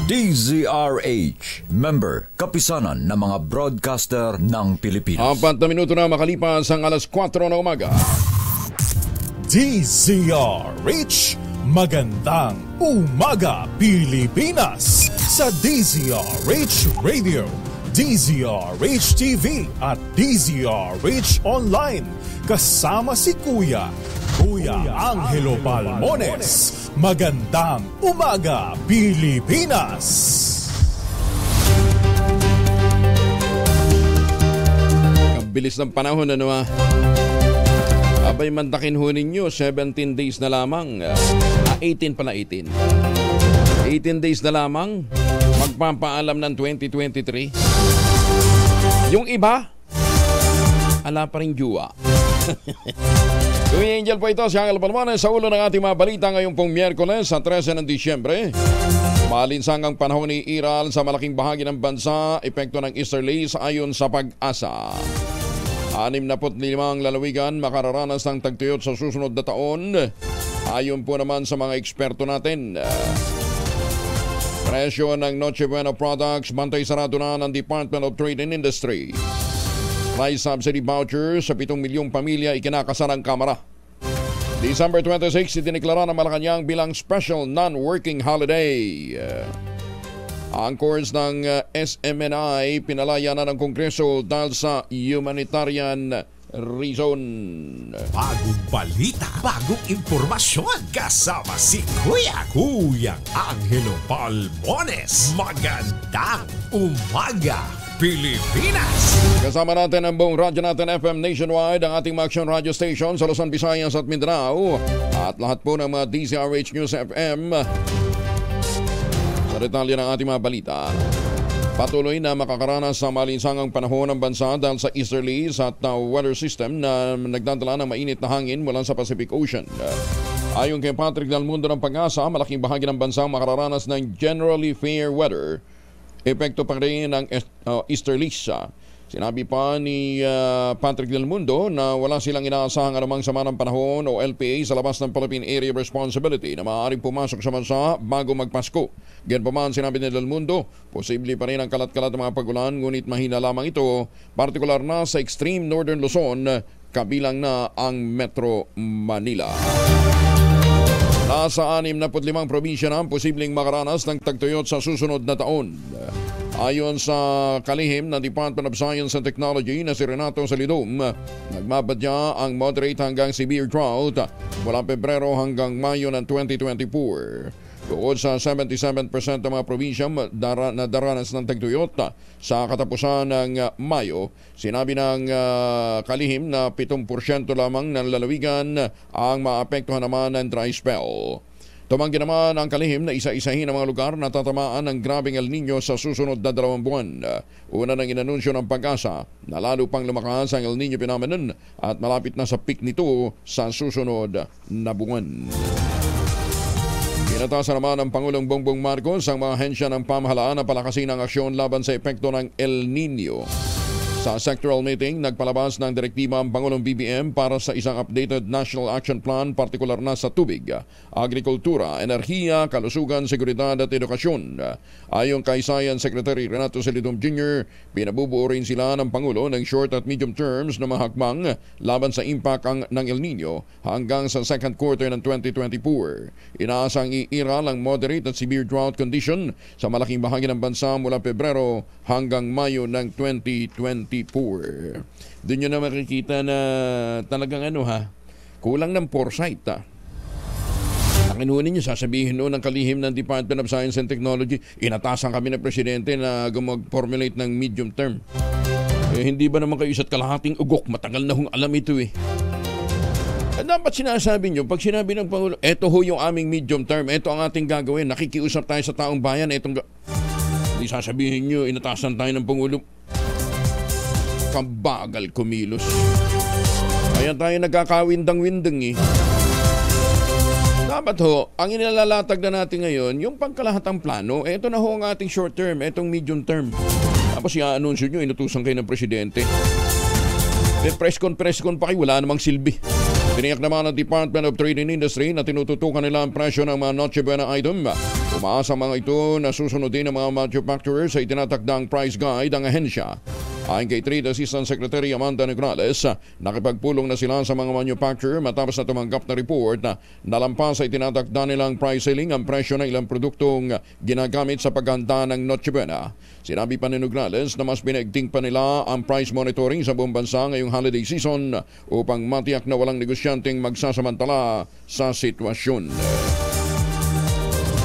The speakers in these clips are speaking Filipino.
DZRH, member, kapisanan ng mga broadcaster ng Pilipinas. 4 na minuto na makalipas ang alas 4 ng umaga. DZRH, magandang umaga Pilipinas! Sa DZRH Radio, DZRH TV at DZRH Online. Kasama si Kuya Angelo Palmones. Magandang umaga Pilipinas! Ang bilis ng panahon, ano ha? Abay, mantakin ho ninyo, 17 days na lamang. 18 pala, 18. 18 days na lamang, magpapaalam ng 2023. Yung iba, ala pa rin juwa. Kuya Angel po ito, si Angel Palmones sa ulo ng ating mga balita ngayong pong Miyerkules sa 13 ng Disyembre. Malinsangang panahon ni Iral sa malaking bahagi ng bansa, epekto ng easterlies ayon sa Pag-asa. 65 lalawigan makararanas ng tagtuyot sa susunod na taon, ayon po naman sa mga eksperto natin. Presyo ng Noche Buena products, bantay sarado na ng Department of Trade and Industry. Rice subsidy voucher sa 7 milyong pamilya ikinakasar ng Kamara. December 26, idineklara ng Malacanang bilang special non-working holiday. Ang course ng SMNI pinalaya na ng Kongreso dahil sa humanitarian reason. Bagong balita, bagong impormasyon. Kasama si Kuya Angelo Palmones. Magandang umaga Pilipinas! Kasama natin ang buong radyo natin FM nationwide, ang ating mga action radio station sa Luzon, Visayas at Mindanao, at lahat po ng mga DZRH News FM. Sa detalye ng ating mga balita, patuloy na makakaranas sa malinsangang panahon ng bansa dahil sa easterlies at weather system na nagdadala ng mainit na hangin mula sa Pacific Ocean. Ayon kay Patrick Dalmundo ng Pag-asa, malaking bahagi ng bansa makararanas ng generally fair weather. Epekto pa rin ng easterlies. Sinabi pa ni Patrick Del Mundo na wala silang inaasahang anumang sama ng panahon o LPA sa labas ng Philippine Area of Responsibility na maaaring pumasok sa bansa bago magpasko. Ganun sinabi ni Del Mundo, posible pa rin ang kalat-kalat ng mga pagulan, ngunit mahina lamang ito, partikular na sa extreme northern Luzon, kabilang na ang Metro Manila. Nasa 65 probinsya na ang posibleng makaranas ng tagtuyot sa susunod na taon. Ayon sa kalihim ng Department of Science and Technology na si Renato Salidum, nagmabadya ang moderate hanggang severe drought mula Pebrero hanggang Mayo ng 2024. Bukod sa 77% ng mga probinsya na daranas ng tagtuyot sa katapusan ng Mayo, sinabi ng kalihim na 7% lamang ng lalawigan ang maapektuhan naman ng dry spell. Tumanggi naman ang kalihim na isa-isahin ang mga lugar na tatamaan ng grabeng El Nino sa susunod na 2 buwan. Una nang inanunsyo ng Pag-asa na lalo pang lumakas ang El Nino phenomenon at malapit na sa peak nito sa susunod na buwan. Inatasan naman ng Pangulong Bongbong Marcos ang mga ahensya ng pamahalaan na palakasin ang aksyon laban sa epekto ng El Nino. Sa sectoral meeting, nagpalabas ng direktiba ang Pangulong BBM para sa isang updated National Action Plan, partikular na sa tubig, agrikultura, enerhiya, kalusugan, seguridad at edukasyon. Ayon kay Science Secretary Renato Salidum Jr., pinabubuo rin sila ng Pangulo ng short at medium terms na mahakbang laban sa impact ng El Nino hanggang sa second quarter ng 2024. Inaasang iiral ang moderate at severe drought condition sa malaking bahagi ng bansa mula Pebrero hanggang Mayo ng 2024. Doon nyo na makikita na talagang kulang ng foresight. Nakinunin nyo, sasabihin noon ng kalihim ng Department of Science and Technology, inatasan kami ng Presidente na mag-formulate ng medium term. Hindi ba naman kayo isa't kalahating ugok? Matagal na hong alam ito Dapat sinasabi nyo, pag sinabi ng Pangulo, eto ho yung aming medium term, eto ang ating gagawin, nakikiusap tayo sa taong bayan, hindi sasabihin nyo, inatasan tayo ng Pangulo. Kabagal kumilos. Kaya tayo nagkakawindang-windang Dapat ho, ang inilalatag na natin ngayon, yung pangkalahatang plano, eto na ho ang ating short term, etong medium term. Tapos i-anunsyo nyo, inutusan kayo ng Presidente. Press con pa kayo, wala namang silbi. Tiniyak naman ng Department of Trade and Industry na tinututukan nila ang presyo ng mga Noche Buena item Umaasa mga ito na susunod din ng mga manufacturers sa itinatakdang price guide ang ahensya. Ayon kay Trade Assistant Secretary Amanda Negrales, nakipagpulong na sila sa mga manufacturer matapos na tumanggap na report na nalampas sa itinatakda nilang price ceiling ang presyo ng ilang produktong ginagamit sa paghanda ng Noche Buena. Sinabi pa ni Negrales na mas pinaigting pa nila ang price monitoring sa buong bansa ngayong holiday season upang matiyak na walang negosyanteng magsasamantala sa sitwasyon.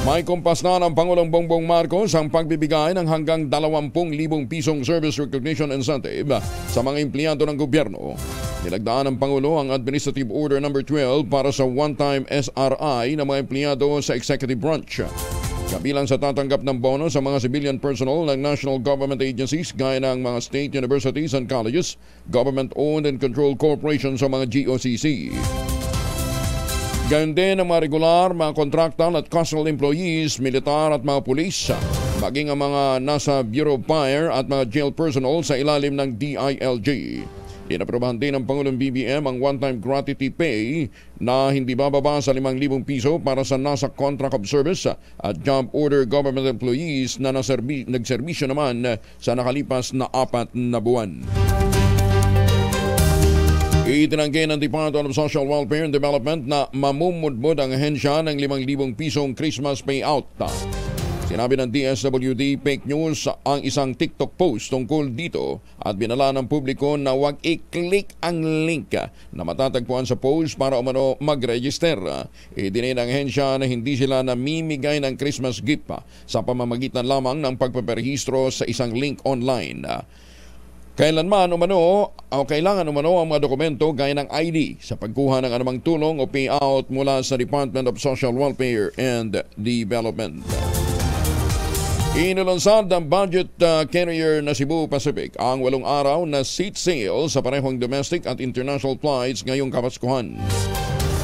May kumpas na ng Pangulong Bongbong Marcos ang pagbibigay ng hanggang 20,000 pisong Service Recognition Incentive sa mga empleyado ng gobyerno. Nilagdaan ng Pangulo ang Administrative Order No. 12 para sa one-time SRI ng mga empleyado sa executive branch. Kabilang sa tatanggap ng bonus sa mga civilian personnel ng national government agencies gaya ng mga state universities and colleges, government-owned and controlled corporations o mga GOCC. Gayon din ang mga regular, mga kontraktal at casual employees, militar at mga pulis, maging ang mga nasa Bureau of Fire at mga jail personnel sa ilalim ng DILG. Inaprobahan din ng Pangulong BBM ang one-time gratuity pay na hindi bababa sa 5,000 piso para sa nasa contract of service at job order government employees na nagserbisyo naman sa nakalipas na 4 na buwan. Itinanggi ng Department of Social Welfare and Development na mamumudmod ang ahensya ng 5,000 pisong Christmas payout. Sinabi ng DSWD fake news ang isang TikTok post tungkol dito at binala ng publiko na huwag i-click ang link na matatagpuan sa post para umano mag-register. Idinay ng ahensya na hindi sila namimigay ng Christmas gift sa pamamagitan lamang ng pagpaparehistro sa isang link online. Kailanman umano o kailangan umano ang mga dokumento gaya ng ID sa pagkuha ng anumang tulong o payout mula sa Department of Social Welfare and Development. Inilunsad ng budget carrier na Cebu Pacific ang 8 araw na seat sale sa parehong domestic at international flights ngayong Kapaskuhan.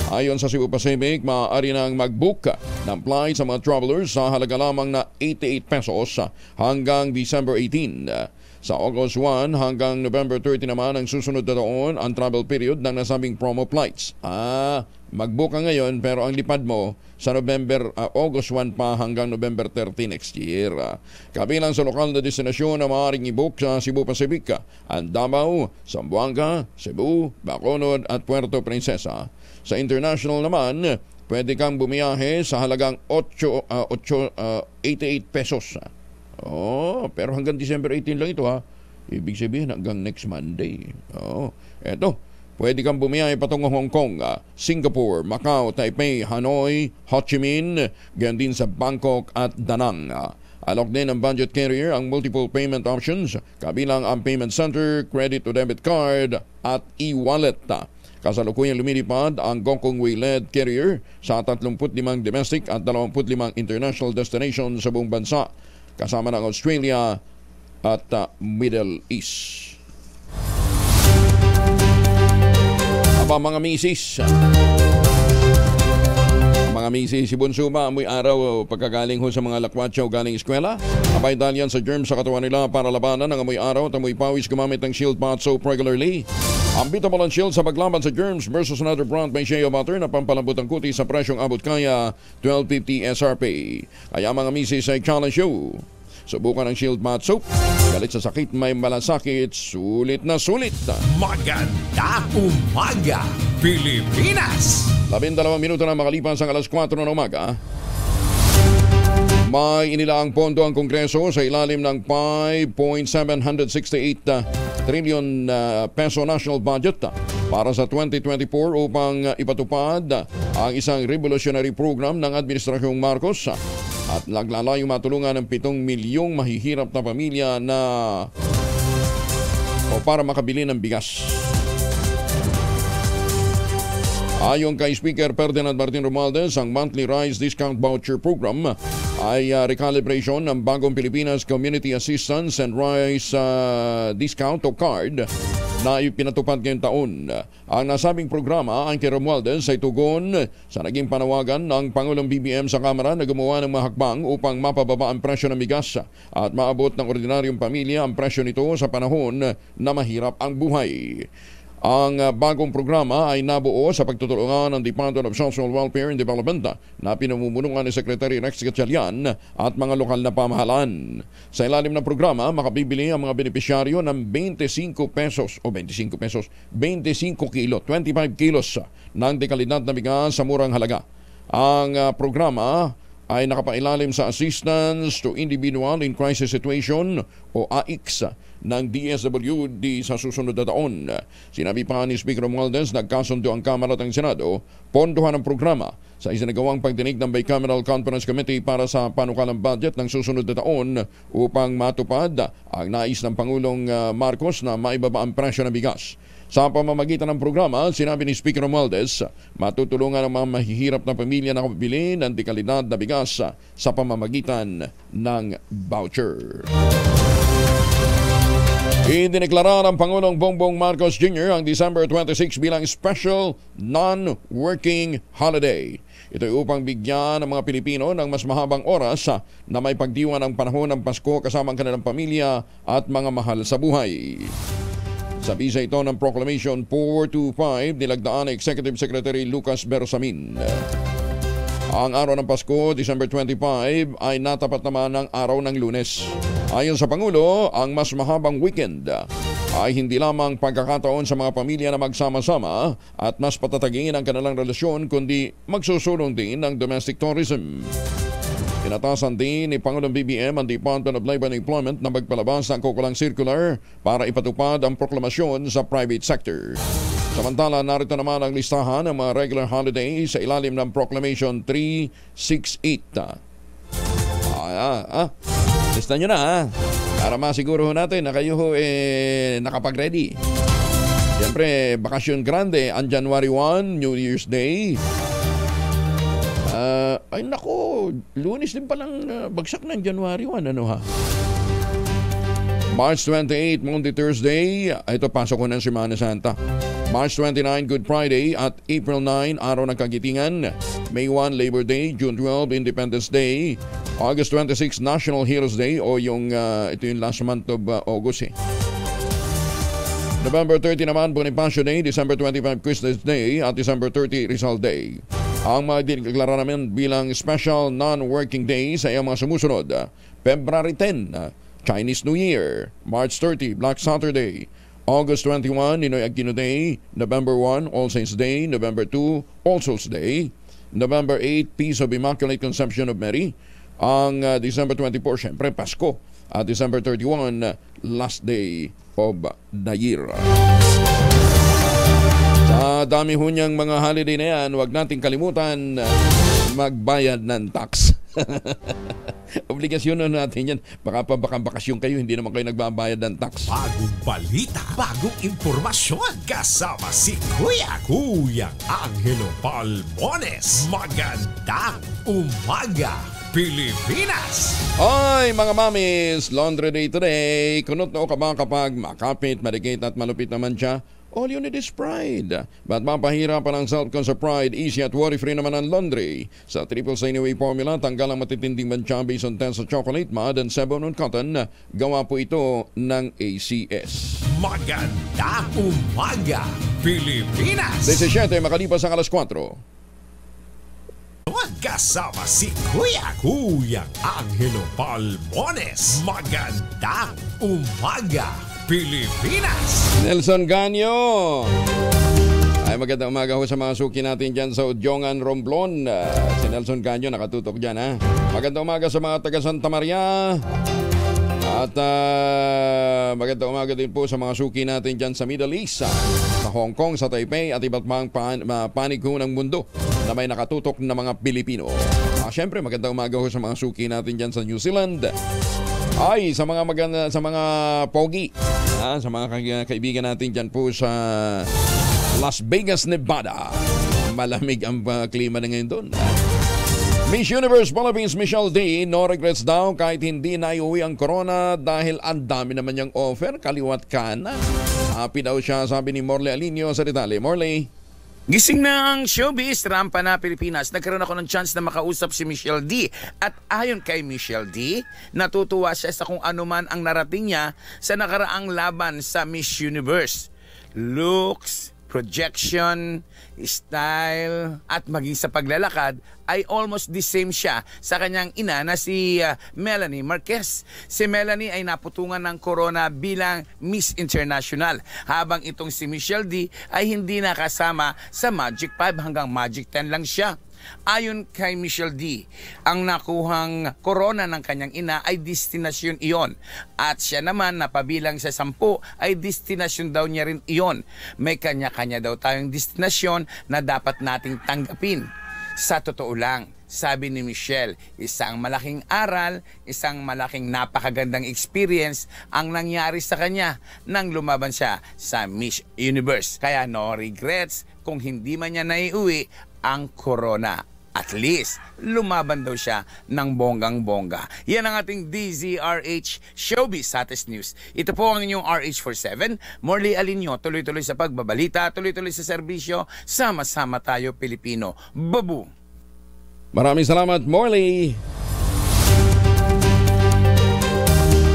Ayon sa Cebu Pacific, maaari nang mag-book ng flight sa mga travelers sa halaga lamang na 88 pesos hanggang December 18. Sa August 1 hanggang November 30 naman ang susunod na taon ang travel period ng nasabing promo flights. Mag-book ka ngayon pero ang lipad mo sa August 1 pa hanggang November 30 next year. Kabilang sa lokal na destinasyon na maaaring i-book sa Cebu Pacific, ang Davao, Zamboanga, Cebu, Bacolod at Puerto Princesa. Sa international naman, pwede kang bumiyahe sa halagang 88 pesos. Pero hanggang December 18 lang ito Ibig sabihin hanggang next Monday. Eto, pwede kang bumiyahe patungong Hong Kong, Singapore, Macau, Taipei, Hanoi, Ho Chi Minh, ganyan din sa Bangkok at Da Nang. Alok din ng budget carrier ang multiple payment options, kabilang ang payment center, credit to debit card at e-wallet. Kasalukuyang lumilipad ang Gokong Way-led carrier sa 35 domestic at 25 international destinations sa buong bansa, kasama ng Australia at Middle East. Mga misis, si Bunso ba amoy araw pagkagaling ho sa mga lakwatsa o galing eskwela? Abay dahil yan sa germs sa katawan nila para labanan ng amoy araw at amoy pawis gumamit ng Shield Bath Soap regularly. Ambitable ang Shield sa paglaban sa germs versus another brand may shea butter na pampalambot ang kutis sa presyong abot kaya $12.50 SRP. Kaya mga misis ay challenge show. Subukan ang Shield Bath Soap. Galit sa sakit, may malasakit, sulit na sulit. Magandang umaga, Pilipinas! 12 minuto na makalipas ang alas 4 ng umaga. May inilaang pondo ang Kongreso sa ilalim ng 5.768 trillion peso national budget para sa 2024 upang ipatupad ang isang revolutionary program ng Administrasyong Marcos at naglalayong matulungan ng 7 milyong mahihirap na pamilya para makabili ng bigas. Ayon kay Speaker Ferdinand Martin Romualdez, ang monthly rice discount voucher program ay recalibration ng bagong Pilipinas Community Assistance and Rice Discount o CARD na ipinatupad ngayong taon. Ang nasabing programa ang kay Romualdez ay tugon sa naging panawagan ng Pangulong BBM sa Kamara na gumawa ng mga hakbang upang mapababa ang presyo ng bigas at maabot ng ordinaryong pamilya ang presyo nito sa panahon na mahirap ang buhay. Ang bagong programa ay nabuo sa pagtutulungan ng Department of Social Welfare and Development na pinamumunuan ni Secretary Rex Gatchalian at mga lokal na pamahalaan. Sa ilalim ng programa, makabibili ang mga benepisyaryo ng 25 kilo, 25 kilos ng dekalidad na bigas sa murang halaga. Ang programa ay nakapailalim sa Assistance to Individual in Crisis Situation o AICS ng DSWD sa susunod na taon. Sinabi pa ni Speaker Romualdez, nagkasundo ang Kamara at ang Senado, pondohan ang programa sa isinagawang pagdinig ng Bicameral Conference Committee para sa panukalang budget ng susunod na taon upang matupad ang nais ng Pangulong Marcos na maibaba ang presyo ng bigas. Sa pamamagitan ng programa, sinabi ni Speaker Romualdez, matutulungan ang mga mahihirap na pamilya na kapabili ng dekalidad na bigas sa pamamagitan ng voucher. Idineklara ng Pangulong Bongbong Marcos Jr. ang December 26 bilang special non-working holiday. Ito ay upang bigyan ng mga Pilipino ng mas mahabang oras na may pagdiwan ng panahon ng Pasko kasama ang kanilang pamilya at mga mahal sa buhay. Sa bisa ito ng Proclamation 425, nilagdaan ni Executive Secretary Lucas Bersamin. Ang araw ng Pasko, December 25, ay natapat naman ng araw ng Lunes. Ayon sa Pangulo, ang mas mahabang weekend ay hindi lamang pagkakataon sa mga pamilya na magsama-sama at mas patatagin ang kanilang relasyon, kundi magsusulong din ng domestic tourism. Pinatasan din ni Pangulong BBM ang Department of Labor and Employment na magpalabas ng kaukulang circular para ipatupad ang proklamasyon sa private sector. Samantala, narito naman ang listahan ng mga regular holidays sa ilalim ng Proclamation 368. Lista nyo na para masiguro natin na kayo nakapag-ready. Siyempre, Bakasyon Grande ang January 1, New Year's Day. Ay nako, Lunes din palang bagsak ng January 1, ano ha? March 28, Monday, Thursday. Ito, pasok ko ng Semana Santa. March 29, Good Friday at April 9, Araw ng Kagitingan. May 1, Labor Day. June 12, Independence Day. August 26, National Heroes Day o ito yung last month of August . November 30 naman, Bonifacio Day. December 25, Christmas Day at December 30, Rizal Day. Ang mga dineklara namin bilang special non-working days ay ang mga sumusunod. February 10, Chinese New Year. March 30, Black Saturday. August 21, Ninoy Aquino Day. November 1, All Saints Day. November 2, All Souls Day. November 8, Peace of Immaculate Conception of Mary. Ang December 24, syempre Pasko. At December 31, Last Day of the Year. Sa dami ho niyang mga holiday na yan, huwag nating kalimutan magbayad ng tax. Obligasyon na natin yan. Baka bakasyon kayo, hindi naman kayo nagbabayad ng tax. Bagong balita, bagong impormasyon. Kasama si Kuya Angelo Palmones. Magandang umaga, Pilipinas! Ay, mga mamis, laundry day today. Kunot na o ka ba kapag makapit, marigate at malupit naman siya? All you need is pride. Ba't mapahirapan ang self-con sa pride? Easy at worry-free naman ang laundry. Sa Triple Anyway formula, tanggal ang matitinding mancha based on 10 sa chocolate, mud, and sebon on cotton. Gawa po ito ng ACS. Magandang umaga, Pilipinas! 17, makalipas ang alas 4. Kasama si Kuya Angelo Palmones. Magandang umaga, Pilipinas! Nelson Ganyo. Ay, magandang umaga ho sa mga suki natin dyan sa Udjongan, Romblon. Si Nelson Ganyo nakatutok dyan, ha? Magandang umaga sa mga taga Santa Maria. At magandang umaga din po sa mga suki natin dyan sa Middle East, sa Hong Kong, sa Taipei at iba't mga panig ho ng mundo na may nakatutok na mga Pilipino. Siyempre, magandang umaga ho sa mga suki natin dyan sa New Zealand. Ay, sa mga pogi, sa mga kaibigan natin dyan po sa Las Vegas, Nevada. Malamig ang klima na ngayon doon. Miss Universe Philippines Michelle D, no regrets daw kahit hindi naiuwi ang corona dahil ang dami naman niyang offer, kaliwat kanan. Happy daw siya, sabi ni Morley Alinio sa detalye. Morley. Gising na ang showbiz, rampa na Pilipinas. Nagkaroon ako ng chance na makausap si Michelle D. At ayon kay Michelle D, natutuwa siya sa kung ano man ang narating niya sa nakaraang laban sa Miss Universe. looks, projection, style, at maging sa paglalakad ay almost the same siya sa kanyang ina na si Melanie Marquez. Si Melanie ay naputungan ng corona bilang Miss International, habang itong si Michelle D ay hindi nakasama sa Magic 5, hanggang Magic 10 lang siya. Ayon kay Michelle D, ang nakuhang corona ng kanyang ina ay destinasyon iyon, at siya naman na pabilang sa 10 ay destinasyon daw niya rin iyon. May kanya-kanya daw tayong destinasyon na dapat nating tanggapin. Sa totoo lang, sabi ni Michelle, isang malaking aral, isang malaking napakagandang experience ang nangyari sa kanya nang lumaban siya sa Miss Universe. Kaya no regrets kung hindi man niya naiuwi ang corona. At least, lumaban daw siya ng bonggang-bongga. Yan ang ating DZRH Showbiz Satis News. Ito po ang inyong RH47. Morley Alinyo, tuloy-tuloy sa pagbabalita, tuloy-tuloy sa serbisyo. Sama-sama tayo, Pilipino. Babu! Maraming salamat, Morley.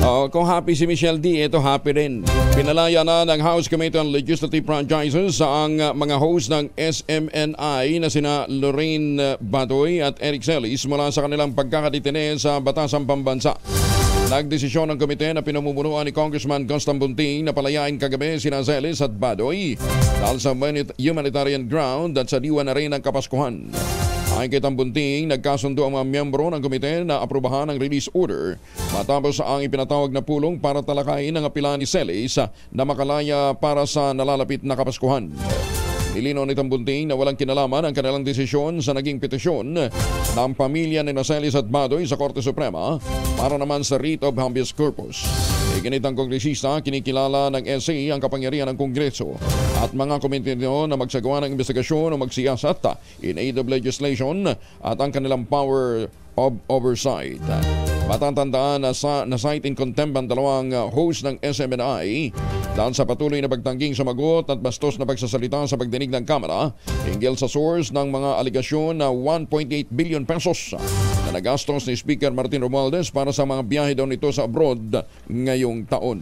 Kung happy si Michelle D, ito happy rin. Pinalaya na ng House Committee on Legislative Franchises ang mga host ng SMNI na sina Lorraine Badoy at Eric Celis mula sa kanilang pagkakatitine sa Batasang Pambansa. Nagdesisyon ng komite na pinamumunuan ni Congressman Gustam Bunting na palayain kagabi sina Celis at Badoy dahil sa humanitarian ground at sa diwa na rin ng Kapaskuhan. Ayon kay Tambunting, nagkasundo ang mga miyembro ng komite na aprubahan ang release order matapos ang ipinatawag na pulong para talakayin ang apela ni Celis na makalaya para sa nalalapit na Kapaskuhan. Nilinaw ni Tambunting na walang kinalaman ang kanilang desisyon sa naging petisyon ng pamilya ni Celis at Badoy sa Korte Suprema para naman sa writ of habeas corpus. Iginitang kongresista, kinikilala ng SA ang kapangyarihan ng Kongreso at mga komite na magsagawa ng investigasyon o magsiyasat in aid of legislation at ang kanilang power of oversight. Matatandaan na cite in contempt ang dalawang host ng SMNI dahil sa patuloy na pagtangging sumagot at bastos na pagsasalita sa pagdinig ng Kamara hinggil sa source ng mga aligasyon na 1.8 billion pesos na nagastos ni Speaker Martin Romualdez para sa mga biyahe daw nito sa abroad ngayong taon.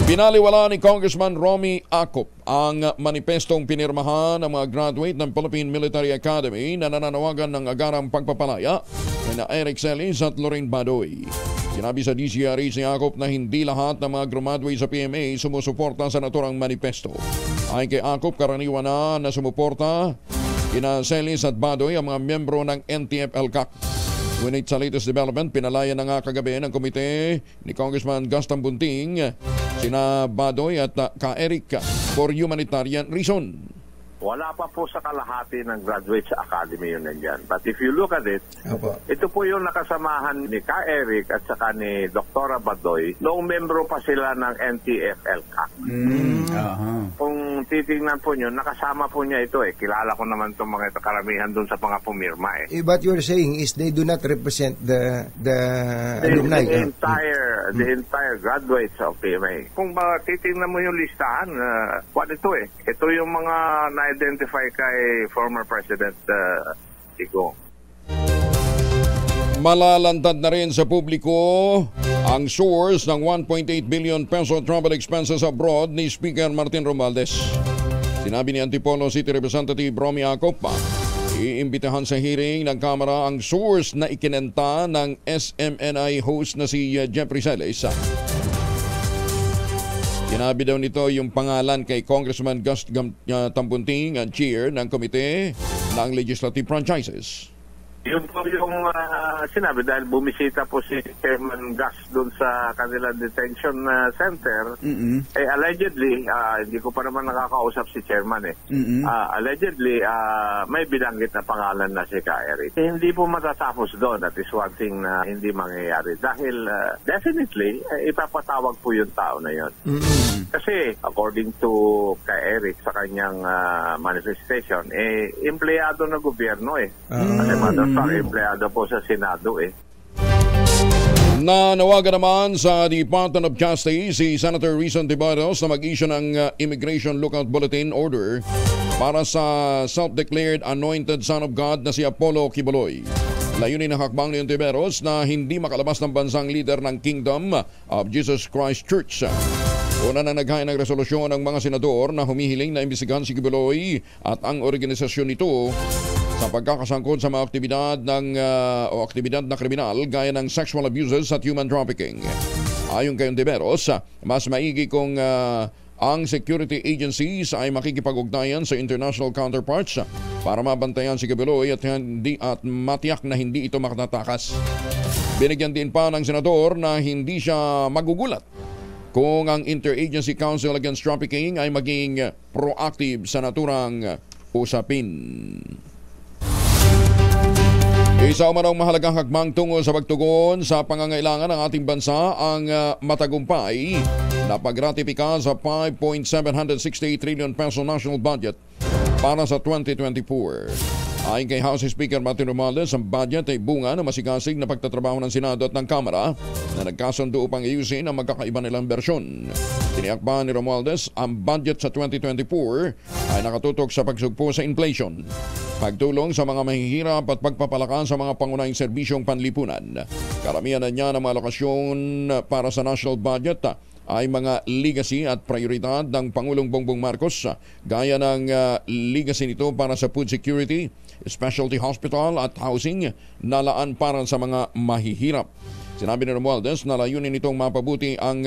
Pinaliwala ni Congressman Romy Acop ang manifestong pinirmahan ng mga graduate ng Philippine Military Academy na nananawagan ng agarang pagpapalaya na Eric Celis at Lorraine Badoy. Sinabi sa DZRH ni Acop na hindi lahat ng mga graduate sa PMA sumusuporta sa naturang manifesto. Ayon kay Acop, karaniwan na sumuporta kina Celis at Badoy ang mga miyembro ng NTF-ELCAC. Ngunit sa latest development, pinalaya na nga kagabi ng komite ni Congressman Gustam Bunting sina Badoy at ka-Eric for humanitarian reason. Wala pa po sa kalahati ng graduate sa academy yun nandyan. But if you look at it, ito po yung nakasamahan ni Ka Eric at saka ni Dr. Badoy noong membro pa sila ng NTF-ELCAC. Kung titingnan po nyo, nakasama po niya ito eh. Kilala ko naman itong mga ito, karamihan dun sa mga pumirma eh. What you're saying is they do not represent the alumni. The entire graduates of PMA. Kung ba titingnan mo yung listahan, what ito eh. Ito yung mga na-identify kay former President Digong. Malalantad na rin sa publiko ang source ng 1.8 billion peso travel expenses abroad ni Speaker Martin Romualdez. Sinabi ni Antipolo City Representative Romy Acop, iimbitahan sa hearing ng Kamara ang source na ikinenta ng SMNI host na si Jeffrey Celis. Sinabi daw nito yung pangalan kay Congressman Gustam Tambunting, chair ng komite ng Legislative Franchises. Yun po yung sinabi dahil bumisita po si Chairman Gus doon sa kanilang detention center. Allegedly, hindi ko pa naman nakakausap si Chairman allegedly, may binanggit na pangalan na si Ka Eric. Hindi po matatapos doon. That is one thing na hindi mangyayari. Dahil definitely, ipapatawag po yung tao na yun. Kasi according to Ka Eric sa kanyang manifestation, empleyado ng gobyerno Kasi empleyado po sa Senado Nanawagan naman sa Department of Justice si Senator Rizon Tibados na mag-issue ng Immigration Lookout Bulletin Order para sa self-declared anointed son of God na si Apollo Kibuloy. Layunin ng hakbang ni Tibados na hindi makalabas ng bansang leader ng Kingdom of Jesus Christ Church. Una na naghain ng resolusyon ng mga senador na humihiling na imbestigahan si Kibuloy at ang organisasyon nito sa pagkakasangkot sa mga aktibidad na kriminal gaya ng sexual abuses at human trafficking. Ayon kay Ontiveros, mas maigi kung ang security agencies ay makikipag-ugnayan sa international counterparts para mabantayan si Kibuloy at matiyak na hindi ito makatatakas. Binigyan din pa ng senador na hindi siya magugulat kung ang Interagency Council Against Trafficking ay maging proactive sa naturang usapin. Isa umanong mahalagang hakbang tungo sa pagtugon sa pangangailangan ng ating bansa ang matagumpay na pagratipika sa 5.768 trillion peso national budget para sa 2024. Ayon kay House Speaker Martin Romualdez, ang budget ay bunga ng masigasig na pagtatrabaho ng Senado at ng Kamara na nagkasundo upang ayusin ang magkakaiba nilang bersyon. Tiniyak pa ni Romualdez, ang budget sa 2024 ay nakatutok sa pagsugpo sa inflation, pagtulong sa mga mahihirap at pagpapalakas sa mga pangunahing serbisyong panlipunan. Karamihan na niya ng mga alokasyon para sa national budget ay mga legacy at prioridad ng Pangulong Bongbong Marcos, gaya ng legacy nito para sa food security, specialty hospital at housing na laan para sa mga mahihirap. Sinabi ni Romualdez na layunin nitong mapabuti ang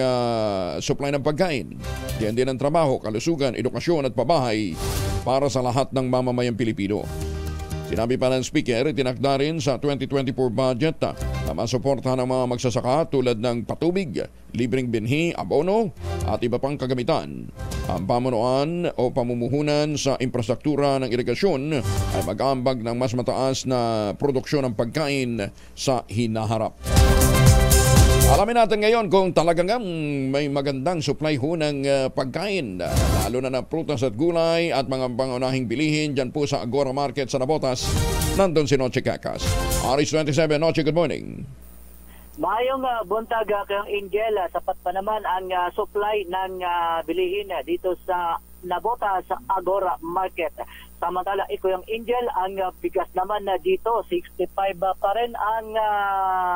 supply ng pagkain, diyan din ang trabaho, kalusugan, edukasyon at pabahay para sa lahat ng mamamayang Pilipino. Sinabi pa ng Speaker, tinakda rin sa 2024 budget na masuportahan ang mga magsasaka tulad ng patubig, libreng binhi, abono at iba pang kagamitan. Ang pamunuan o pamumuhunan sa infrastruktura ng irigasyon ay mag-aambag ng mas mataas na produksyon ng pagkain sa hinaharap. Alamin natin ngayon kung talagang may magandang supply ho ng pagkain, lalo na ng prutas at gulay at mga pangunahing bilihin dyan po sa Agora Market sa Navotas. Nandun si Noche Cacas. Aris 27, Noche, good morning. Maayong buntag kayong Angel, sapat pa naman ang supply ng bilihin dito sa Navotas sa Agora Market. Samantala, iko yung Angel, ang bigas naman dito 65 pa rin ang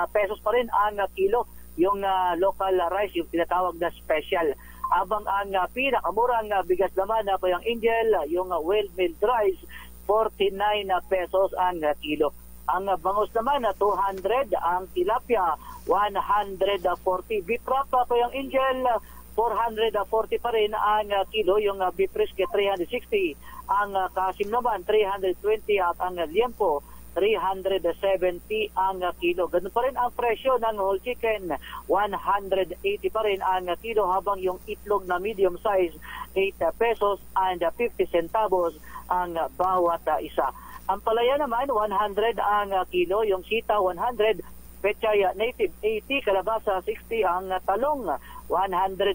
pesos pa rin ang kilo. Yung local rice, yung tinatawag na special. Abang ang pinakamurang bigas naman po yung Angel, yung well-milled rice, 49 pesos ang kilo. Ang bangus naman 200, ang tilapia 140. Beef wrap po yung Angel, 440 pa rin ang kilo. Yung beef brisket 360, ang kasim naman 320 at ang liempo 370 ang kilo. Ganun pa rin ang presyo ng whole chicken, 180 pa rin ang kilo, habang yung itlog na medium size 8 pesos and 50 centavos ang bawat isa. Ang palaya naman 100 ang kilo, yung sita 100, pechay native 80, kalabasa 60, ang talong 120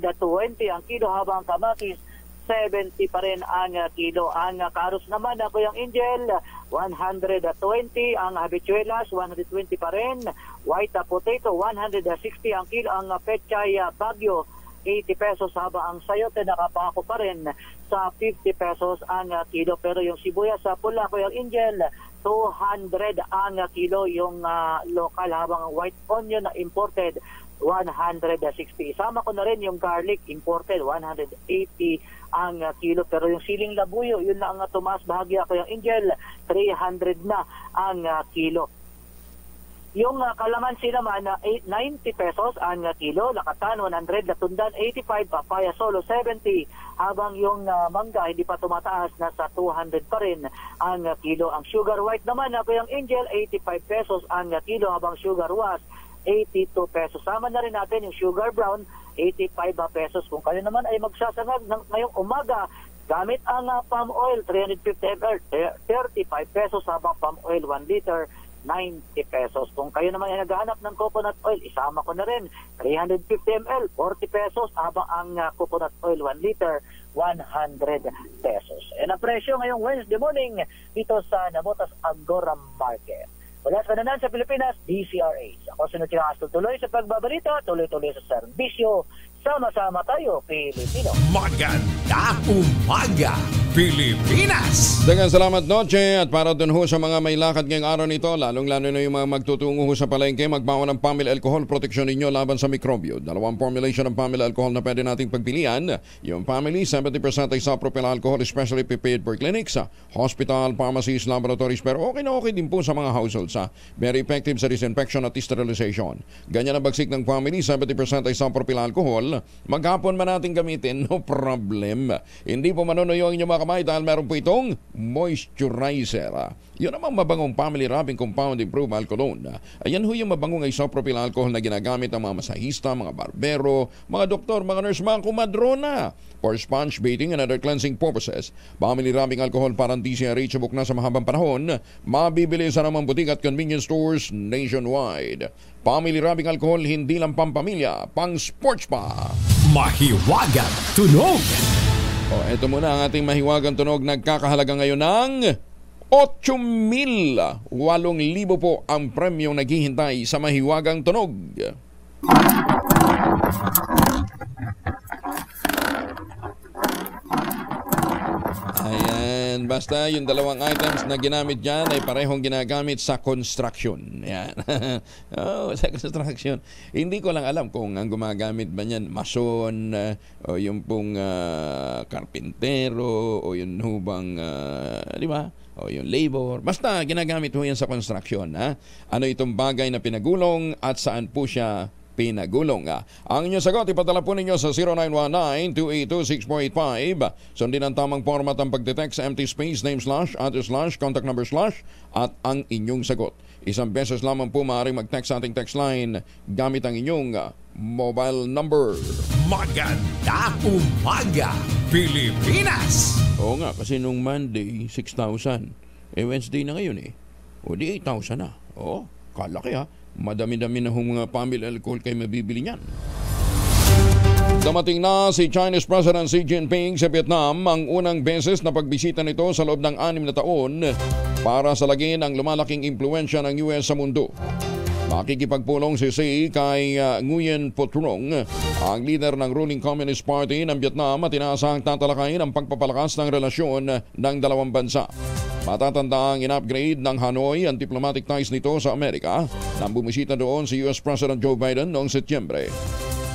ang kilo, habang kamatis 70 pa rin ang kilo. Ang karos naman ako yung Angel 120, ang habichuelas 120 pa rin, white potato 160 ang kilo, ang pechay bagyo 80 pesos, habang ang sayote nakapako pa rin sa 50 pesos ang kilo. Pero yung sibuyas sa pula ko yung Angel 200 ang kilo, yung local, habang white onion na imported 160. Isama ko na rin yung garlic imported 180 ang kilo. Pero yung siling labuyo, yun na ang tumaas bahagya ko yung Angel, 300 na ang kilo. Yung kalamansi naman 90 pesos ang kilo, lakatan 100, latundan 85, papaya solo 70, habang yung mangga hindi pa tumataas, nasa 200 pa rin ang kilo. Ang sugar white naman ako yung Angel 85 pesos ang kilo, habang sugar was 82 pesos. Sama na rin natin yung sugar brown 85 pesos. Kung kayo naman ay magsasangag ngayong umaga gamit ang palm oil 350 ml 35 pesos, habang palm oil 1 liter 90 pesos. Kung kayo naman ay naghahanap ng coconut oil, isama ko na rin 350 ml 40 pesos, habang ang coconut oil 1 liter 100 pesos. And ang presyo ngayong Wednesday morning dito sa Navotas Agora Market. Mula sa Kananan sa Pilipinas, DCRH. Ako sunod silang tuloy sa pagbabalita, tuloy-tuloy sa serbisyo Sama-sama tayo, Pilipino. Magandang umaga, Pilipinas! Daghang salamat noche at para dun ho sa mga may lakad ngayong araw nito, lalong-lalo na yung mga magtutungo ho sa palengke, magbawa ng Pamil Alcohol, proteksyon ninyo laban sa mikrobyo. Dalawang formulation ng Pamil Alcohol na pwede nating pagpilian. Yung Family, 70% isopropyl alcohol, especially prepared for clinics, hospital, pharmacies, laboratories, pero okay na okay din po sa mga households. Very effective sa disinfection at sterilization. Ganyan ang bagsik ng Family, 70% isopropyl alcohol. Maghapon man natin gamitin, no problem. Hindi po manunuyo ang inyong mga kamay dahil meron po itong moisturizer. Yun namang mabangong Family Rubbing Compound Improved Alcoholone. Ayan ho yung mabangong isopropyl alcohol na ginagamit ng mga masahista, mga barbero, mga doktor, mga nurse, mga kumadrona for sponge bathing and other cleansing purposes. Family Rubbing Alcohol parang DCRH subok na sa mahabang panahon. Mabibili sa namang butik at convenience stores nationwide. Family Rubbing Alcohol, hindi lang pampamilya, pang sports pa. Mahiwagang tunog! Ito muna ang ating mahiwagang tunog. Nagkakahalaga ngayon ng 8,000. 8,000 po ang premyong naghihintay sa mahiwagang tunog. Ayan, basta yung dalawang items na ginamit dyan ay parehong ginagamit sa construction. Ayan. Sa construction. Hindi ko lang alam kung ang gumagamit ba niyan mason, o yung pong karpintero, o yung hubang, di ba? O yung labor. Basta ginagamit ho yan sa construction. Ano itong bagay na pinagulong at saan po siya pinagulong. Ang inyong sagot, ipadala po ninyo sa 0919-282-6485. Sundin ang tamang format ang pagdetect sa empty space, name slash, address slash, contact number slash, at ang inyong sagot. Isang beses lamang po maaaring mag-text sa ating text line gamit ang inyong mobile number. Magandang umaga, Pilipinas! Oo nga, kasi nung Monday, 6,000. Wednesday na ngayon O di 8,000 na. Kalaki Madami-dami na mga Pamil Alcohol kayo mabibili niyan. Dumating na si Chinese President Xi Jinping sa Vietnam, ang unang beses na pagbisita nito sa loob ng 6 na taon para salagin ang lumalaking impluensya ng US sa mundo. Makikipagpulong si Xi kay Nguyen Phu Trong, ang leader ng ruling Communist Party ng Vietnam, at inaasahang tatalakayin ang pagpapalakas ng relasyon ng dalawang bansa. Matatanda ang in-upgrade ng Hanoi ang diplomatic ties nito sa Amerika nang bumisita doon si US President Joe Biden noong Setyembre.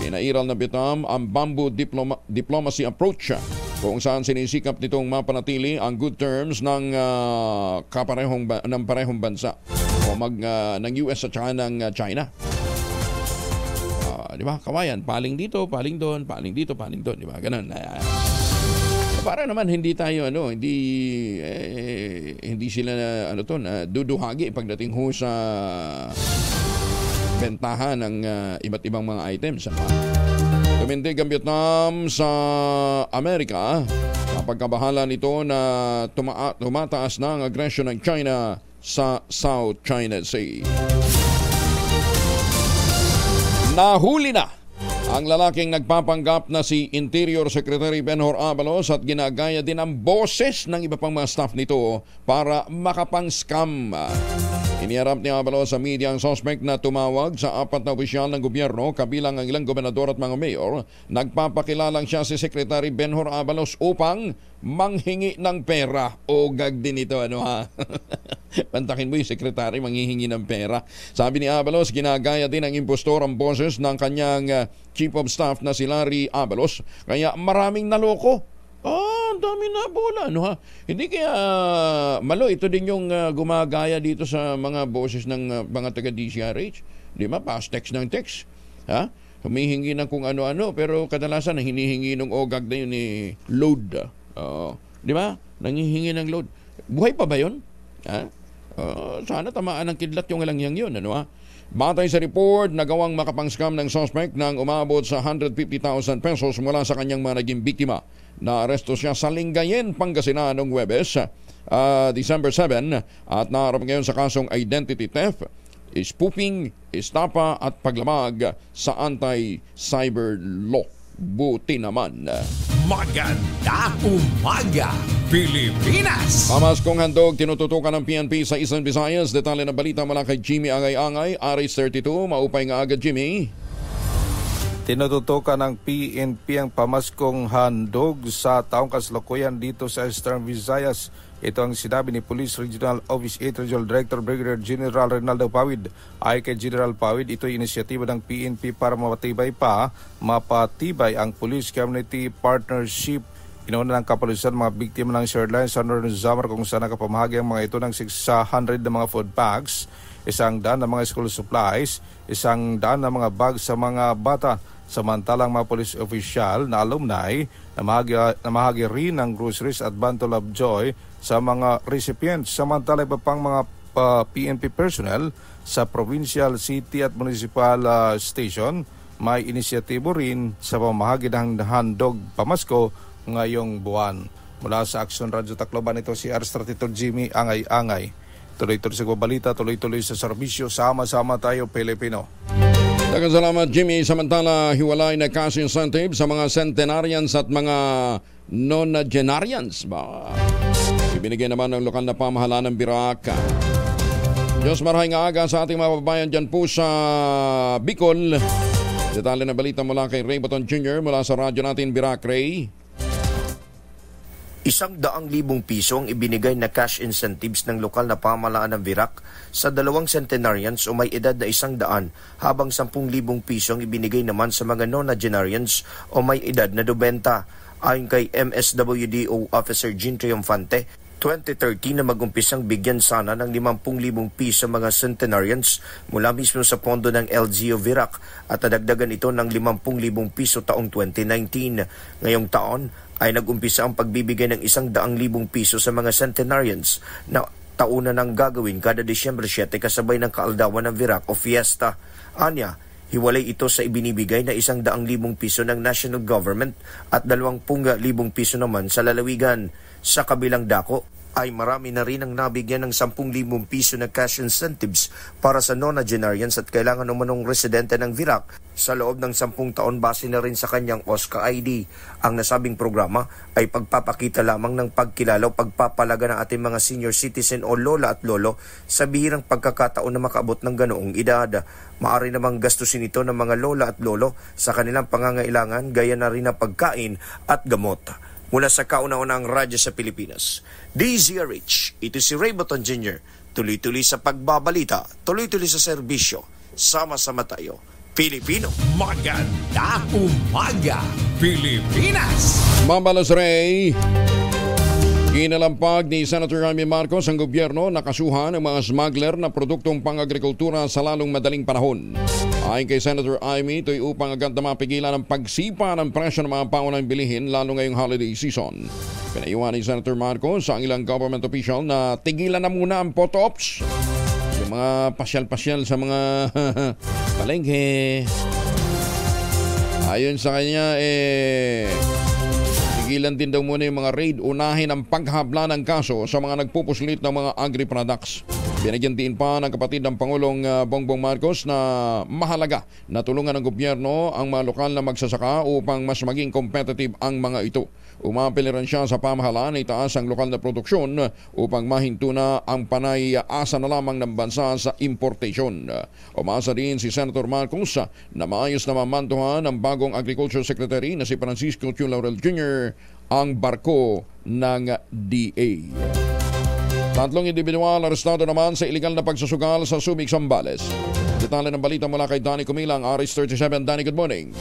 Pinairal ng Vietnam ang bamboo diplomacy approach kung saan sinisikap nitong mapanatili ang good terms ng parehong bansa ng US at saka ng China. Di ba? Kawayan, paling dito, paling doon, paling dito, paling doon. Di ba? Ganun. Para naman hindi tayo hindi sila duduhagi pagdating ho sa bentahan ng iba't ibang mga items. Tumindig ang Vietnam sa Amerika sa pagkabahala nito na tumataas na ang agresyon ng China sa South China Sea. Nahuli na ang lalaking nagpapanggap na si Interior Secretary Benhur Abalos at ginagaya din ang boses ng iba pang mga staff nito para makapang-scam. Iniharap ni Abalos sa media ang suspect na tumawag sa 4 na opisyal ng gobyerno kabilang ang ilang gobernador at mga mayor. Nagpapakilalang siya si Secretary Benhur Abalos upang manghingi ng pera. O gag din ito, Pantakin mo yung sekretary manghihingi ng pera. Sabi ni Abalos, ginagaya din ang impostor ang boses ng kanyang chief of staff na si Larry Abalos. Kaya maraming naloko. Ang dami na bola, Hindi kaya, Malo, ito din yung gumagaya dito sa mga boses ng mga taga-DCRH. Di ba? Pass text ng text. Humihingi ng kung ano-ano, pero kadalasan hinihingi ng OGAG na yun load. Di ba? Nangihingi ng load. Buhay pa ba yun? Sana tamaan ng kidlat yung alangyang yun, Batay sa report, nagawang makapang-scam ng suspect nang umabot sa 150,000 pesos mula sa kanyang mga naging biktima. Naaresto siya sa Lingayen, Pangasinan noong Huwebes, December 7, at naharap ngayon sa kasong identity theft, spoofing, estapa at paglamag sa anti-cyber law. Buti naman. Magandang umaga, Pilipinas! Pamaskong handog, tinututukan ng PNP sa Eastern Visayas. Detalye ng balita mula kay Jimmy Angay-Angay, RH32. Maupay nga agad, Jimmy. Tinututukan ng PNP ang pamaskong handog sa taong kasalukuyan dito sa Eastern Visayas. Ito ang sinabi ni Police Regional Office 8 Regional Director Brigadier General Rinaldo Pawid. Ay kay General Pawid, ito'y inisyatiba ng PNP para mapatibay ang Police Community Partnership. Inuuna ng kapulisan mga biktima ng shared line sa Northern Samar kung saan nakapamahagi ang mga ito ng 600 na mga food packs, 100 na mga school supplies, 100 na mga bags sa mga bata. Samantalang mga police official na alumni namahagi rin ng groceries at bundle of joy sa mga recipients. Samantala iba pang mga PNP personnel sa provincial, city at municipal station may inisyatibo rin sa pamahagi ng handog pamasko ngayong buwan. Mula sa Action Radio Tacloban, ito si R32 Jimmy Angay-Angay. Tuloy-tuloy sa balita, tuloy-tuloy sa serbisyo, sama-sama tayo Pilipino. Daghang salamat Jimmy. Samantala, hiwalay na cash incentive sa mga centenarians at mga nonagenarians. Ibinigay naman ng lokal na pamahalaan ng Virac. Diyos marahay nga aga sa ating mga kababayan dyan po sa Bicol. Detalye na balita mula kay Ray Baton Jr. mula sa radyo natin Virac. Ray. 100,000 piso ang ibinigay na cash incentives ng lokal na pamahalaan ng Virac sa 2 centenarians o may edad na 100 habang 10,000 piso ang ibinigay naman sa mga nonagenarians o may edad na 90. Ayon kay MSWDO Officer Jean Triumphante, 2013 na mag-umpisang bigyan sana ng 50,000 piso mga centenarians mula mismo sa pondo ng LGU Virac at nadagdagan ito ng 50,000 piso taong 2019. Ngayong taon ay nag-umpisa ang pagbibigay ng 100,000 piso sa mga centenarians na tauna nang gagawin kada Disyembre 7 kasabay ng kaaldawan ng Virac o Fiesta. Anya, hiwalay ito sa ibinibigay na 100,000 piso ng national government at 20,000 piso naman sa lalawigan. Sa kabilang dako ay marami na rin ang nabigyan ng 10,000 piso na cash incentives para sa nonagenarians at kailangan umanong residente ng Virac sa loob ng 10 taon base na rin sa kanyang OSCA ID. Ang nasabing programa ay pagpapakita lamang ng pagkilala o pagpapalaga ng ating mga senior citizen o lola at lolo sa bihirang pagkakataon na makaabot ng ganoong edad. Maaari namang gastusin ito ng mga lola at lolo sa kanilang pangangailangan gaya na rin na pagkain at gamot. Mula sa kauna-unang radyo sa Pilipinas, DZRH, ito si Ray Baton Jr. Tuloy-tuloy sa pagbabalita, tuloy-tuloy sa serbisyo. Sama-sama tayo, Pilipino. Maganda umaga, Pilipinas! Mamalas Ray. Kinalampag ni Senator Jaime Marcos ang gobyerno na kasuhan ng mga smuggler na produktong pang-agrikultura sa lalong madaling panahon. Ayon kay Senator Jaime, ito'y upang agad na mapigilan ang pagsipa ng presyo ng mga paunang bilihin lalo ngayong holiday season. Pinayuhan ni Senator Marcos sa ilang government official na tigilan na muna ang photo ops. Yung mga pasyal-pasyal sa mga palengke. Ayon sa kanya, tigilan din daw muna yung mga raid, unahin ang paghabla ng kaso sa mga nagpupuslit ng mga agri-products. Binigyan din pa ng kapatid ng Pangulong Bongbong Marcos na mahalaga na tulungan ng gobyerno ang mga lokal na magsasaka upang mas maging competitive ang mga ito. Umapil rin siya sa pamahalaan na itaas ang lokal na produksyon upang mahinto na ang panay asa na lamang ng bansa sa importation. Umasa din si Senator Marcos na maayos na mamantuhan ng bagong Agriculture Secretary na si Francisco Chu Laurel Jr. ang barko ng DA. 3 individual arestado naman sa iligal na pagsusugal sa Subic, Zambales. Detalye ng balita mula kay Danny Kumilang, RH37. Danny, good morning.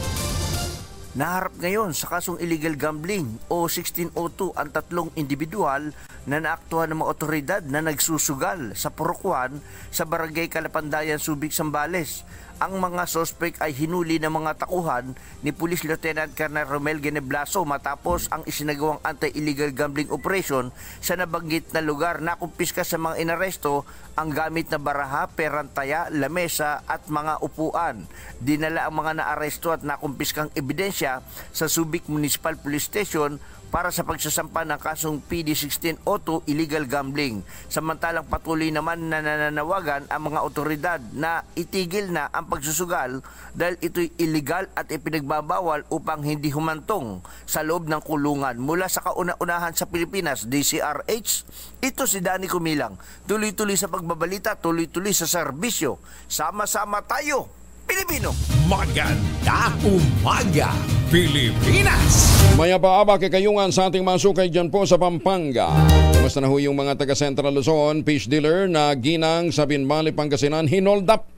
Naharap ngayon sa kasong illegal gambling o 1602 ang 3 individual na naaktuhan ng mga otoridad na nagsusugal sa Purokwan sa Barangay Kalapandayan, Subic, Zambales. Ang mga sospek ay hinuli ng mga tauhan ni Police Lieutenant Colonel Romel Geneblaso matapos ang isinagawang anti-illegal gambling operation sa nabanggit na lugar. Nakumpiska sa mga inaresto ang gamit na baraha, perantaya, lamesa at mga upuan. Dinala ang mga naaresto at nakumpiskang ebidensya sa Subic Municipal Police Station para sa pagsasampa ng kasong PD-1602 illegal gambling. Samantalang patuloy naman na nananawagan ang mga otoridad na itigil na ang pagsusugal dahil ito'y illegal at ipinagbabawal upang hindi humantong sa loob ng kulungan. Mula sa kauna-unahan sa Pilipinas, DCRH, ito si Danny Kumilang. Tuloy-tuloy sa pagbabalita, tuloy-tuloy sa serbisyo. Sama-sama tayo, Pilipino. Maganda umaga, Pilipinas! Maya paaba kayungan sa ating masukay dyan po sa Pampanga. Kumusta na ho yung mga taga Central Luzon, fish dealer na ginang sa Binmali, Pangasinan, hinold up.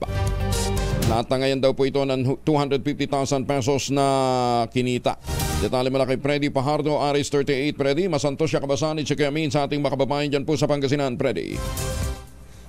Natangayan daw po ito ng 250,000 pesos na kinita. Detalye mula kay Freddy Pajardo, Aris 38. Freddy, masantos siya kabasan, itsakiamin sa ating makababayan dyan po sa Pangasinan, Freddy.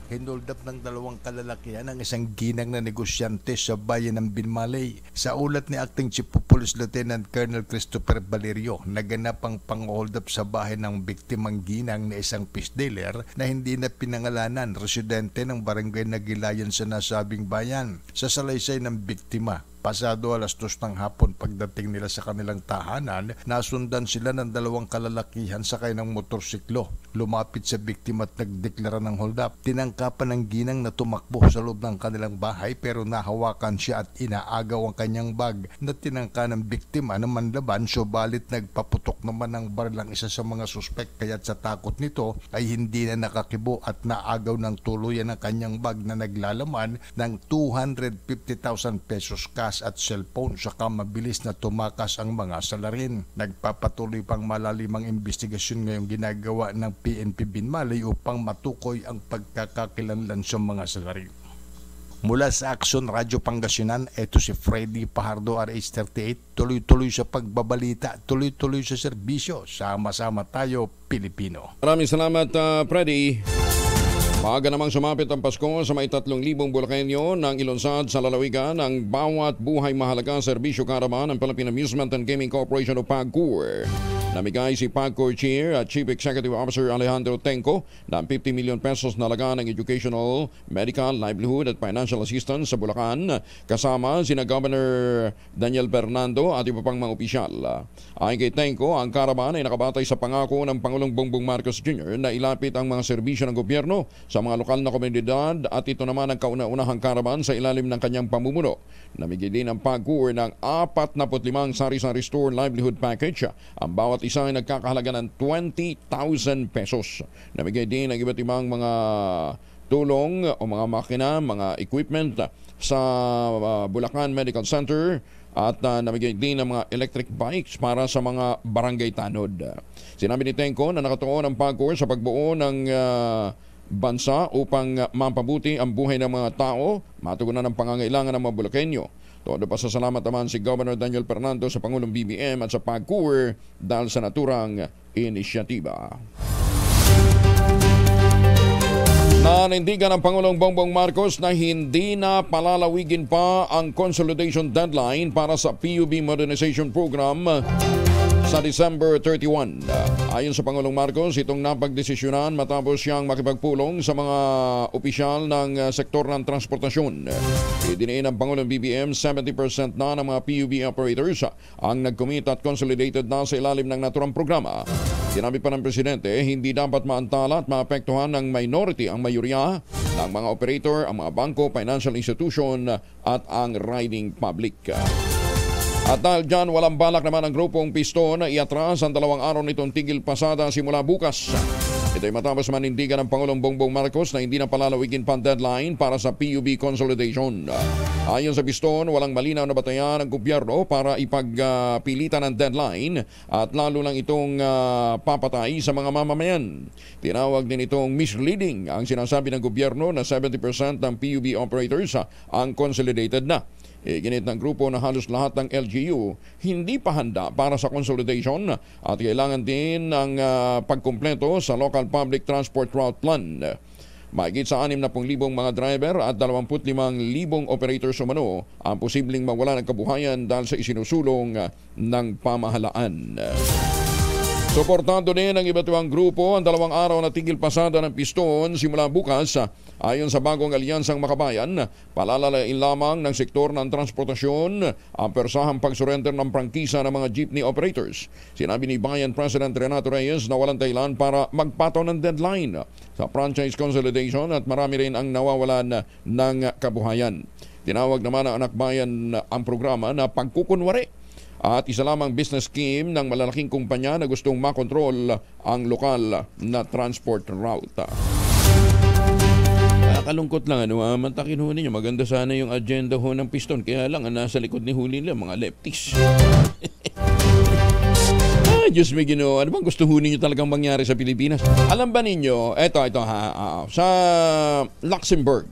Hinold up ng dalawang kalalakihan ang isang ginang na negosyante sa bayan ng Binmalay. Sa ulat ni Acting Chief of Police Lieutenant Colonel Christopher Valerio, naganap ang pang-hold up sa bahay ng biktimang ginang na isang fish dealer na hindi na pinangalanan, residente ng barangay Nagilayan sa nasabing bayan. Sa salaysay ng biktima, pasado 2:00 ng hapon pagdating nila sa kanilang tahanan, nasundan sila ng dalawang kalalakihan sakay ng motorsiklo. Lumapit sa biktima at nagdeklara ng hold up. Tinangkapan ng ginang na tumakbo sa loob ng kanilang bahay pero nahawakan siya at inaagaw ang kanyang bag na tinangka ng biktima na manlaban, subalit nagpaputok naman ng baril ang isa sa mga suspek, kaya't sa takot nito ay hindi na nakakibo at naagaw ng tuluyan ang kanyang bag na naglalaman ng 250,000 pesos cash at cellphone, saka mabilis na tumakas ang mga salarin. Nagpapatuloy pang malalimang investigasyon ngayong ginagawa ng PNP Binmalay upang matukoy ang pagkakakilanlan sa mga salarin. Mula sa Action Radio Pangasinan, ito si Freddy Pajardo, RH38. Tuloy-tuloy sa pagbabalita, tuloy-tuloy sa serbisyo. Sama-sama tayo, Pilipino. Maraming salamat, Freddy. Maaga namang sumapit ang Pasko sa may 3,000 Bulakenyo ng ilunsad sa lalawigan ang bawat buhay mahalaga serbisyo karaman ng Philippine Amusement and Gaming Corporation o PAGCOR. Namigay si PAGCOR Chair at Chief Executive Officer Alejandro Tenco ng 50 million pesos na laga ng educational, medical, livelihood at financial assistance sa Bulacan, kasama sina Governor Daniel Fernando at iba pang mga opisyal. Ayon kay Tenco, ang karaman ay nakabatay sa pangako ng Pangulong Bongbong Marcos Jr. na ilapit ang mga serbisyo ng gobyerno sa mga lokal na komunidad, at ito naman ang kauna-unahang karaman sa ilalim ng kanyang pamumuno. Namigay din ang PAGCOR ng 45 sari-sari store livelihood package. Ang bawat isa ay nagkakahalaga ng 20,000 pesos. Namigay din ang iba't ibang mga tulong o mga makina, mga equipment sa Bulacan Medical Center, at namigay din ng mga electric bikes para sa mga barangay tanod. Sinabi ni Tenco na nakatuon ang PAGCOR sa pagbuo ng bansa upang mapabuti ang buhay ng mga tao, matugunan ang pangangailangan ng mga Bulakenyo. Todo pasasalamat naman si Governor Daniel Fernando sa Pangulong BBM at sa PAGCOR dahil sa naturang inisyatiba. Nanindigan ng Pangulong Bongbong Marcos na hindi na palalawigin pa ang consolidation deadline para sa PUB Modernization Program sa December 31. Ayon sa Pangulong Marcos, itong napagdesisyonan matapos siyang makipagpulong sa mga opisyal ng sektor ng transportasyon. Idiniin ng Pangulong BBM, 70% na ng mga PUB operators ang nag-commit at consolidated na sa ilalim ng naturang programa. Sinabi pa ng Presidente, hindi dapat maantala at maapektuhan ng minority ang mayoriya ng mga operator, ang mga bangko, financial institution at ang riding public. At dahil dyan, walang balak naman ang grupong Piston na iatras ang 2 araw nitong tigil pasada simula bukas. Ito ay matapos manindigan ng Pangulong Bongbong Marcos na hindi na palalawigin pa ang deadline para sa PUB consolidation. Ayon sa Piston, walang malinaw na batayan ng gobyerno para ipagpilitan ang deadline at lalo lang itong papatay sa mga mamamayan. Tinawag din itong misleading ang sinasabi ng gobyerno na 70% ng PUB operators ang consolidated na. Ginit ng grupo na halos lahat ng LGU hindi pa handa para sa consolidation at kailangan din ng pagkumpleto sa Local Public Transport Route Plan. Mahigit sa 60,000 mga driver at 25,000 operators umano ang posibleng mawala ng kabuhayan dahil sa isinusulong ng pamahalaan. Suportado din ng iba't ibang grupo ang 2 araw na tigil pasada ng Piston simula bukas. Ayon sa bagong alyansang Makabayan, palalalain lamang ng sektor ng transportasyon ang persahang pagsurrender ng prangkisa ng mga jeepney operators. Sinabi ni Bayan President Renato Reyes na walang dahilan para magpataw ng deadline sa franchise consolidation at marami rin ang nawawalan ng kabuhayan. Tinawag naman ng Anak Bayan ang programa na pagkukunwari at isa lamang business scheme ng malalaking kumpanya na gustong makontrol ang lokal na transport route. nakakalungkot lang, mantakin ho ninyo. Maganda sana yung agenda ho ng piston. Kaya lang, nasa likod ni Huli nila, mga lefties. Diyos may Ginoo, ano bang gusto ho ninyo talagang mangyari sa Pilipinas? Alam ba ninyo, ito sa Luxembourg.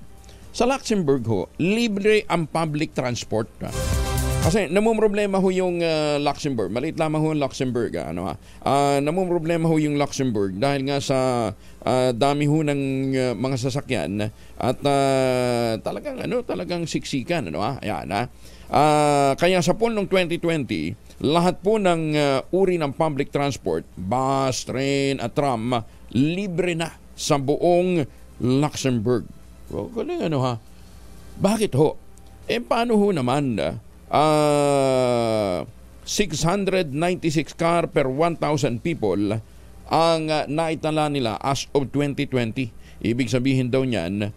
Sa Luxembourg ho, libre ang public transport. Kasi namumroblema ho yung Luxembourg. Maliit lamang ho yung Luxembourg. Namumroblema ho yung Luxembourg dahil nga sa dami ho ng mga sasakyan at talagang siksikan. Ayan, kaya sa poll ng 2020, lahat po ng uri ng public transport, bus, train at tram, libre na sa buong Luxembourg. Galing Bakit ho? Paano ho naman 696 car per 1,000 people ang naitala nila as of 2020. Ibig sabihin daw niyan,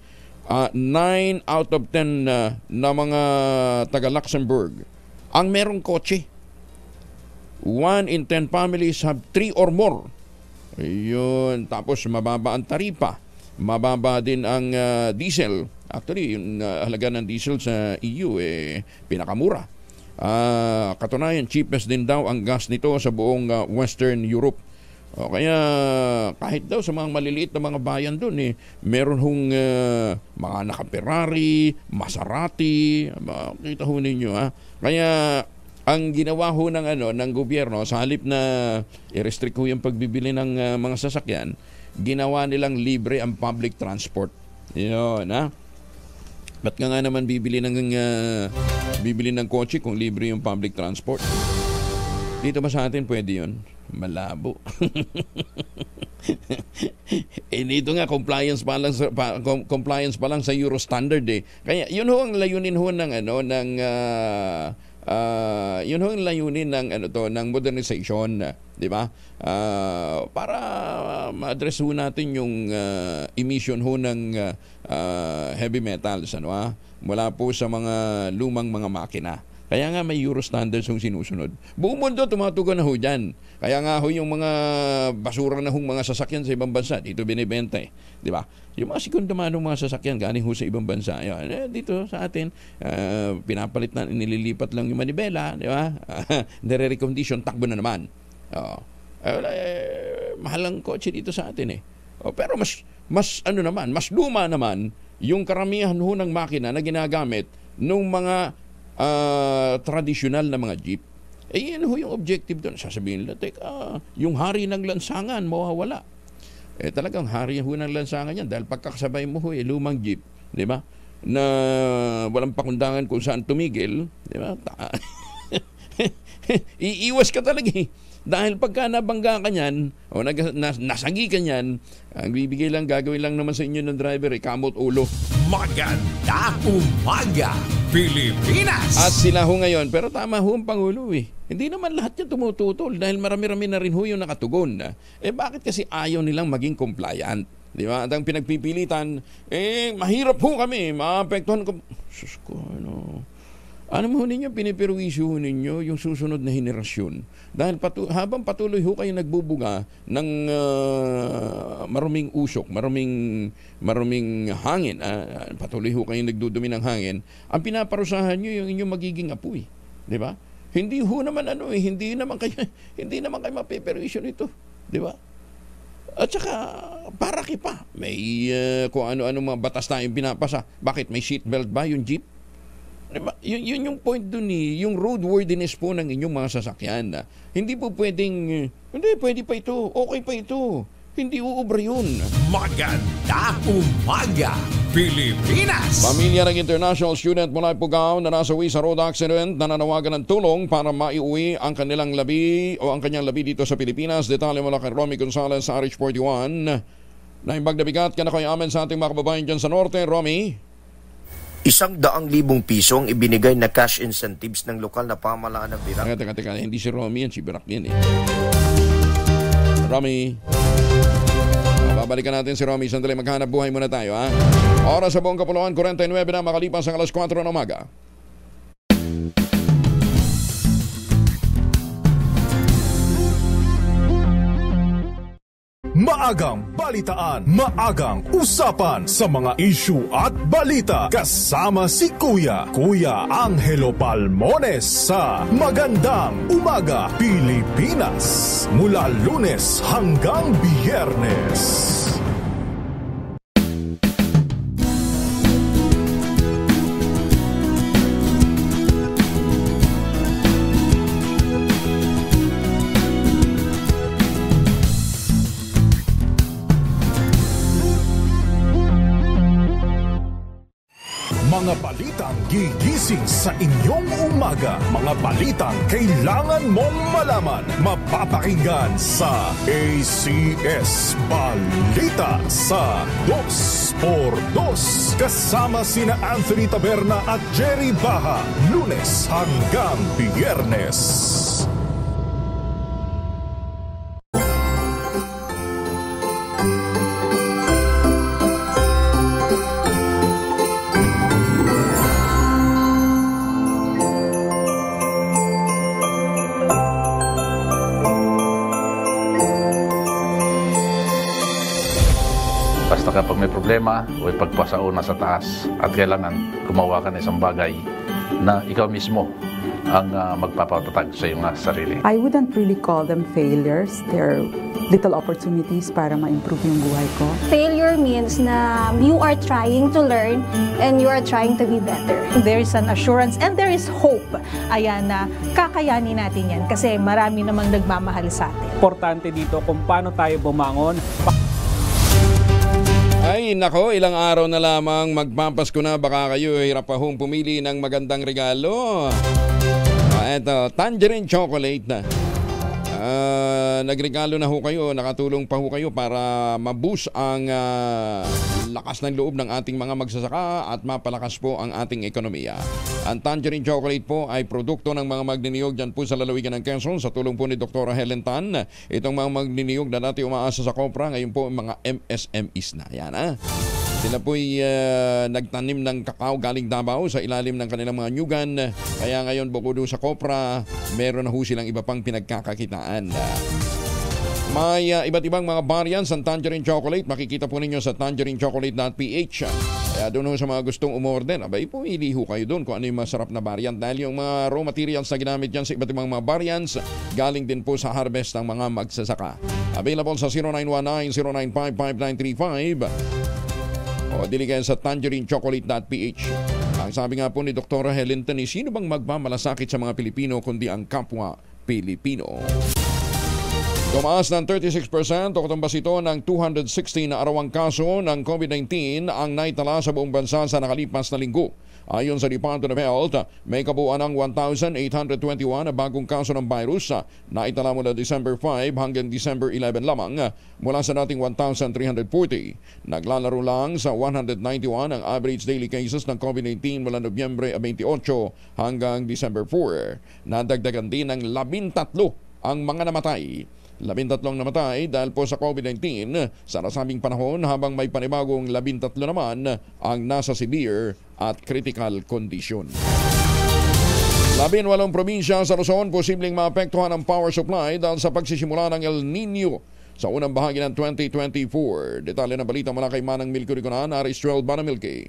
9 out of 10 na mga taga-Luxembourg ang merong kotse. 1 in 10 families have 3 or more. Ayun. Tapos mababa ang taripa. Mababa din ang diesel. Actually, yung halaga ng diesel sa EU, pinakamura. Katunayan, cheapest din daw ang gas nito sa buong Western Europe. Kaya kahit daw sa mga maliliit na mga bayan doon, meron hong mga naka-Ferrari, Maserati, makita ho ninyo. Kaya ang ginawa ho ng gobyerno, sa halip na i-restrict ho yung pagbibili ng mga sasakyan, ginawa nilang libre ang public transport. Yun, Ba't nga naman bibili ng kotse kung libre yung public transport? Dito ba sa atin pwede yun? Malabo. Dito nga compliance pa lang sa Euro standard Kaya yun ho ang layunin ho ng modernization, di ba? Para ma-address ho natin yung emission ho ng heavy metals mula po sa mga lumang mga makina. Kaya nga may Euro standards yung sinusunod. Buong mundo tumatugon na ho dyan. Kaya nga ho yung mga basura na hong mga sasakyan sa ibang bansa, dito binibenta di ba? Yung mga sekundamanong mga sasakyan galing ho sa ibang bansa. Dito sa atin, pinapalit na, nililipat lang yung manibela, di ba? Nire-recondition, takbo na naman. Mahal ang kotse dito sa atin pero mas luma naman yung karamihan ho ng makina na ginagamit nung mga tradisyonal na mga jeep. Yan ho yung objective doon. Sasabihin nila, yung hari ng lansangan mawawala. Talagang hari ho ng lansangan yan dahil pagkakasabay mo ho lumang jeep, di ba? Na walang pakundangan kung saan tumigil, di ba? Iiwas ka talaga Dahil pagka nabangga ka niyan, o nasagi ka niyan, ang gagawin lang naman sa inyo ng driver, kamot ulo. Maganda umaga, Pilipinas! At sila ho ngayon, pero tama ho ang Pangulo Hindi naman lahat yan tumututol dahil marami-rami na rin ho yung nakatugon. Bakit kasi ayaw nilang maging compliant? Di ba? At ang pinagpipilitan, mahirap ho kami, maapektuhan ko. Sus ko, Ano mo ninyo, piniperwisyo ninyo yung susunod na henerasyon. Dahil habang patuloy ho kayo nagbubuga ng maruming usok, maruming hangin, patuloy ho kayo nagdudumi ng hangin, ang pinaparusahan nyo yung inyong magiging apoy. Di ba? Hindi ho naman hindi naman kayo mapiperwisyo nito. Di ba? At saka, para pa. May kung ano-ano mga batas tayong pinapasa. Bakit? May seatbelt ba yung jeep? Yun yung point dun yung roadworthiness po ng inyong mga sasakyan. Hindi po pwedeng, pwede pa ito, okay pa ito. Hindi uubra yun. Maganda umaga, Pilipinas! Pamilya ng international student mula Pugao na nasawi sa road accident na nanawagan ng tulong para maiuwi ang kanyang labi dito sa Pilipinas. Detalye mula kay Romy Gonzalez sa RH41. Naimbag na bigat ka na kayo amin sa ating mga kababayan dyan sa Norte. Romy? 100,000 piso ang ibinigay na cash incentives ng lokal na pamahalaan ng Virac. Teka, hindi si Romy yan, si Virac yan Romy. Babalikan natin si Romy. Sandali, maghanap buhay muna tayo Oras sa buong Kapuluan, 49 na makalipas ang alas 4 ng umaga. maagang balitaan, maagang usapan sa mga issue at balita. Kasama si Kuya Angelo Palmones sa Magandang Umaga Pilipinas. Mula Lunes hanggang Biyernes. Mga balitang gigising sa inyong umaga. Mga balitang kailangan mong malaman. Mapapakinggan sa ACS Balita sa 2x2. Kasama sina Anthony Taberna at Jerry Baha. Lunes hanggang Biyernes. Basta kapag may problema, huwag pagpasauna sa taas at kailangan gumawa ka ng isang bagay na ikaw mismo ang magpapatatag sa iyong sarili. I wouldn't really call them failures. They're little opportunities para ma-improve yung buhay ko. Failure means na you are trying to learn and you are trying to be better. There is an assurance and there is hope. Ayan na kakayanin natin yan kasi marami namang nagmamahal sa atin. Importante dito kung paano tayo bumangon. Ay nako, ilang araw na lamang magpapasko na, baka kayo hirap pa hong pumili ng magandang regalo. Eto, tangerine chocolate na. Nagregalo na ho kayo, nakatulong pa ho kayo para maboost ang lakas ng loob ng ating mga magsasaka at mapalakas po ang ating ekonomiya. Ang tangerine chocolate po ay produkto ng mga magniniyog dyan po sa lalawigan ng Quezon sa tulong po ni Dr. Helen Tan. Itong mga magniniyog na dati umaasa sa kopra, ngayon po mga MSMEs na. Yan Sila po'y nagtanim ng kakao galing Davao sa ilalim ng kanilang mga nyugan. Kaya ngayon bukod sa kopra, meron na ho silang iba pang pinagkakakitaan. May iba't ibang mga variants ng tangerine chocolate. Makikita po ninyo sa tangerinechocolate.ph. Kaya doon ho sa mga gustong umorder, abay pumili ho kayo doon kung ano yung masarap na variant. Dahil yung mga raw materials na ginamit dyan sa iba't ibang mga variants, galing din po sa harvest ng mga magsasaka. Available sa 0919-095-5935 o dili kayo sa tangerinechocolate.ph. Ang sabi nga po ni Dr. Helen Tan, sino bang magmamalasakit sa mga Pilipino kundi ang kapwa Pilipino? Tumaas ng 36% o katumbas ito ng 216 na arawang kaso ng COVID-19 ang naitala sa buong bansa sa nakalipas na linggo. Ayon sa Department of Health, may kabuuan ng 1,821 na bagong kaso ng virus na itala mula December 5 hanggang December 11 lamang mula sa dating 1,340. Naglalaro lang sa 191 ang average daily cases ng COVID-19 mula Nobyembre 28 hanggang December 4. Nadagdagan din ng 13 ang mga namatay. 13 namatay dahil po sa COVID-19 sa nasabing panahon, habang may panibagong 13 naman ang nasa severe at critical condition. 18 probinsya sa Luzon posibleng maapektuhan ang power supply dahil sa pagsisimula ng El Nino sa unang bahagi ng 2024. Detalye ng balita mula kay Manang Milky Riconan, Aris 12 Banamilky.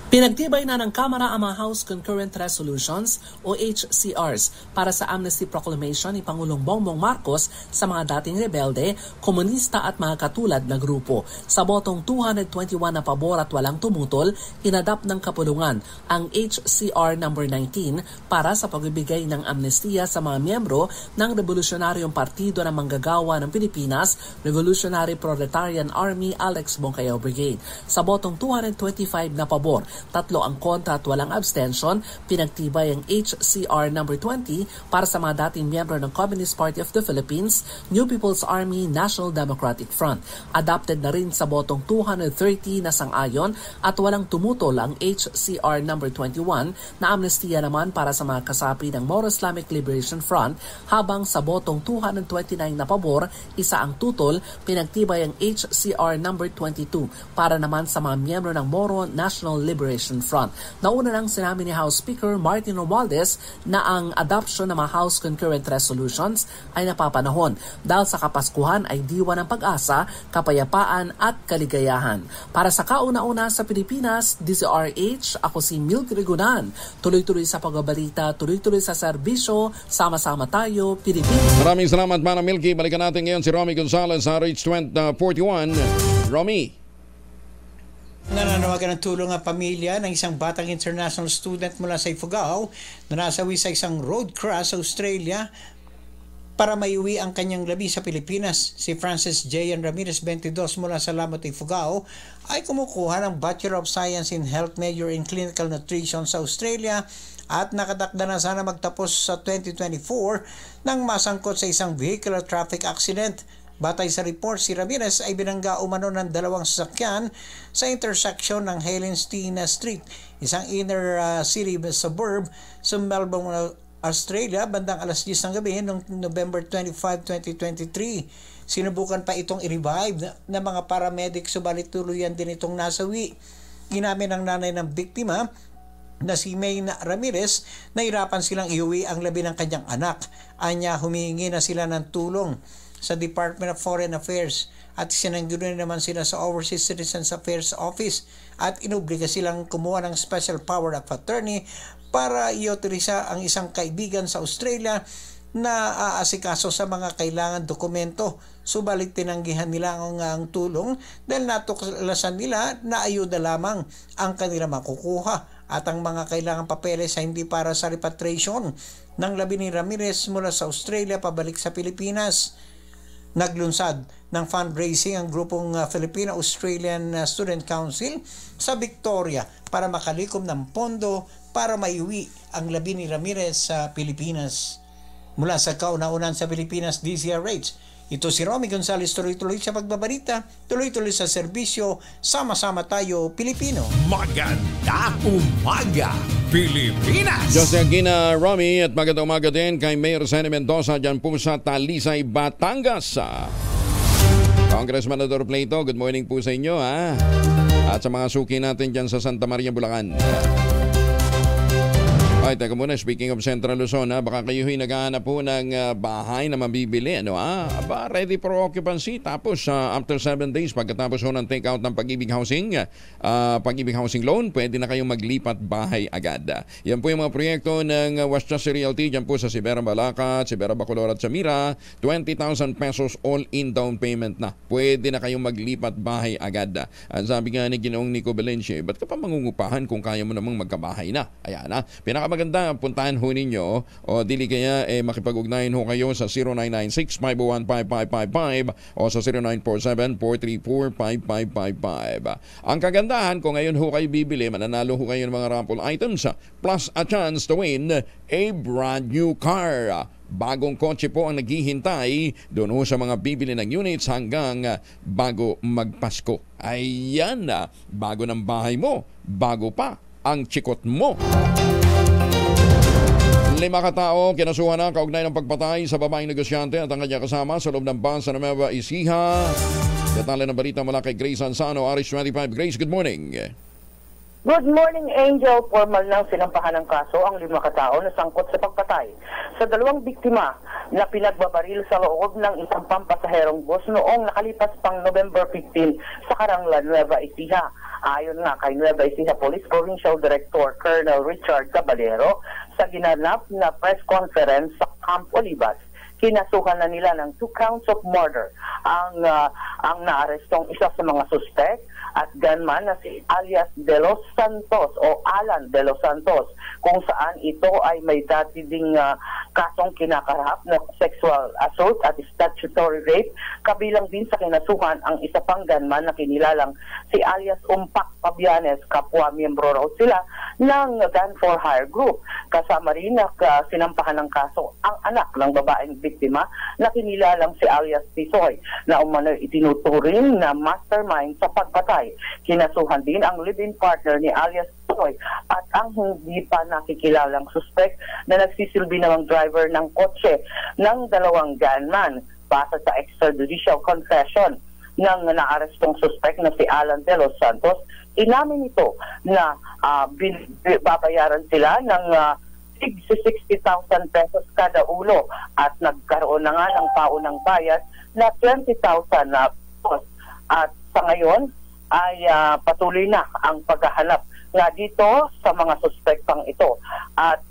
Pinagtibay na ng Kamara ang mga House Concurrent Resolutions o HCRs para sa Amnesty Proclamation ni Pangulong Bongbong Marcos sa mga dating rebelde, komunista at mga katulad na grupo. Sa botong 221 na pabor at walang tumutol, inadapt ng kapulungan ang HCR No. 19 para sa pagbibigay ng amnestiya sa mga miyembro ng Revolusyonaryong Partido ng Manggagawa ng Pilipinas, Revolutionary Proletarian Army Alex Bongkayaw Brigade. Sa botong 225 na pabor, 3 ang kontra at walang abstention, pinagtibay ang HCR No. 20 para sa mga dating miyembro ng Communist Party of the Philippines, New People's Army, National Democratic Front. Adopted na rin sa botong 230 na sang-ayon at walang tumutol ang HCR No. 21 na amnestiya naman para sa mga kasapi ng Moro Islamic Liberation Front, habang sa botong 229 na pabor, 1 ang tutol, pinagtibay ang HCR No. 22 para naman sa mga miyembro ng Moro National Liberation Liberation Front. Nauna nang sinabi ni House Speaker Martin Romualdez na ang adoption ng mga House Concurrent Resolutions ay napapanahon dahil sa Kapaskuhan ay diwa ng pag-asa, kapayapaan at kaligayahan. Para sa kauna-una sa Pilipinas, DZRH, ako si Milk Rigunan. Tuloy-tuloy sa pagbabalita, tuloy-tuloy sa serbisyo, sama-sama tayo, Pilipinas. Maraming salamat, Mana Milky. Balikan natin ngayon si Romy Gonzalez sa RH41. Romy. Nananawagan ng tulong ang pamilya ng isang batang international student mula sa Ifugao na nasawi sa isang road crash sa Australia para maiuwi ang kanyang labi sa Pilipinas. Si Francis J. Ramirez, 22, mula sa Lamot, Ifugao, ay kumukuha ng Bachelor of Science in Health Major in Clinical Nutrition sa Australia at nakadakda na sana magtapos sa 2024 nang masangkot sa isang vehicular traffic accident. Batay sa report, si Ramirez ay binangga umano ng dalawang sasakyan sa intersection ng Helenstein Street, isang inner city suburb sa Melbourne, Australia, bandang alas 10 ng gabi noong November 25, 2023. Sinubukan pa itong i-revive ng mga paramedic, subalit tuluyan din itong nasawi. Inamin ng nanay ng biktima na si Mayna Ramirez na hirapan silang iuwi ang labi ng kanyang anak. Anya, humihingi na sila ng tulong sa Department of Foreign Affairs at sinanggunan naman sila sa Overseas Citizens Affairs Office at inobliga silang kumuha ng Special Power of Attorney para i-autorisa ang isang kaibigan sa Australia na aasikaso sa mga kailangan dokumento. Subalit tinanggihan nila ang tulong dahil natuklasan nila na ayuda lamang ang kanila makukuha at ang mga kailangan papeles ay hindi para sa repatriation ng labi ni Ramirez mula sa Australia pabalik sa Pilipinas. Naglunsad ng fundraising ang grupong Filipino-Australian Student Council sa Victoria para makalikom ng pondo para maiuwi ang labi ni Ramirez sa Pilipinas. Mula sa kauna-unan sa Pilipinas, DZRH, ito si Romy Gonzalez, tuloy-tuloy sa pagbabalita, tuloy-tuloy sa serbisyo, sama-sama tayo, Pilipino. Maganda umaga, Pilipinas! Jose Aguina, Romy, at magandang umaga din kay Mayor Sene Mendoza dyan po sa Talisay, Batangas. Congressman Ador Plato, good morning po sa inyo, ha? At sa mga suki natin dyan sa Santa Maria, Bulacan. Ay, teka muna, speaking of Central Luzon, baka kayo naghahanap po ng bahay na mabibili, ano Aba, ready for occupancy. Tapos, after 7 days, pagkatapos ng take-out ng Pag-ibig Housing, Pag-ibig Housing Loan, pwede na kayong maglipat bahay agad. Yan po yung mga proyekto ng Westchester Realty, dyan po sa Sibera Balacat, Sibera Bacolod at Samira, 20,000 pesos all-in down payment na. Pwede na kayong maglipat bahay agad. Ang sabi nga ni Ginoong Nico Belenche, ba't ka pa mangungupahan kung kaya mo namang magkabahay na? Ayan maganda, puntahan ho ninyo o dili kaya makipag-ugnayan ho kayo sa 0996-501-5555 o sa 0947-434-5555. Ang kagandahan, kung ngayon ho kayo bibili, mananalo ho kayo ng mga raffle items plus a chance to win a brand new car. Bagong kotse po ang naghihintay doon ho sa mga bibili ng units hanggang bago magpasko. Ayan, bago ng bahay mo, bago pa ang chikot mo. 5 katao kinasuhan na kaugnay ng pagpatay sa babaeng negosyante at ang kanyang kasama sa loob ng bus sa Nueva Ecija. Detalye ng balita mula kay Grace Ansano, RH25. Grace, good morning. Good morning, Angel. Formal nang sinampahan ng kaso ang 5 katao na sangkot sa pagpatay sa 2 biktima na pinagbabaril sa loob ng isang pampasaherong bus noong nakalipas pang November 15 sa Karanglan, Nueva Ecija. Ayon nga kay Nueva Ecija Police Provincial Director Colonel Richard Caballero, sa ginanap na press conference sa Camp Olivas, kinasuhan na nila ng 2 counts of murder ang naarestong isa sa mga suspect at gunman na si alias De Los Santos o Alan De Los Santos, kung saan ito ay may dati ding kasong kinakarap na sexual assault at statutory rape. Kabilang din sa kinasuhan ang isa pang gunman na kinilalang si alias Umpak Pabianes, kapwa miyembro raw sila ng Gun for Hire group. Kasama rin na sinampahan ng kaso ang anak ng babaeng biktima na kinilalang si alias Tisoy, na umano'y itinuturing na mastermind sa pagpatay. Kinasuhan din ang live-in partner ni alias Tisoy at ang hindi pa nakikilalang suspect na nagsisilbi namang driver ng kotse ng 2 gunman. Base sa extrajudicial confession ng naarestong suspect na si Alan De Los Santos, inamin ito na babayaran sila ng 60,000 pesos kada ulo at nagkaroon na nga ng paunang bayad na 20,000 na pesos. At sa ngayon ay patuloy na ang paghahanap nga dito sa mga suspektang ito. At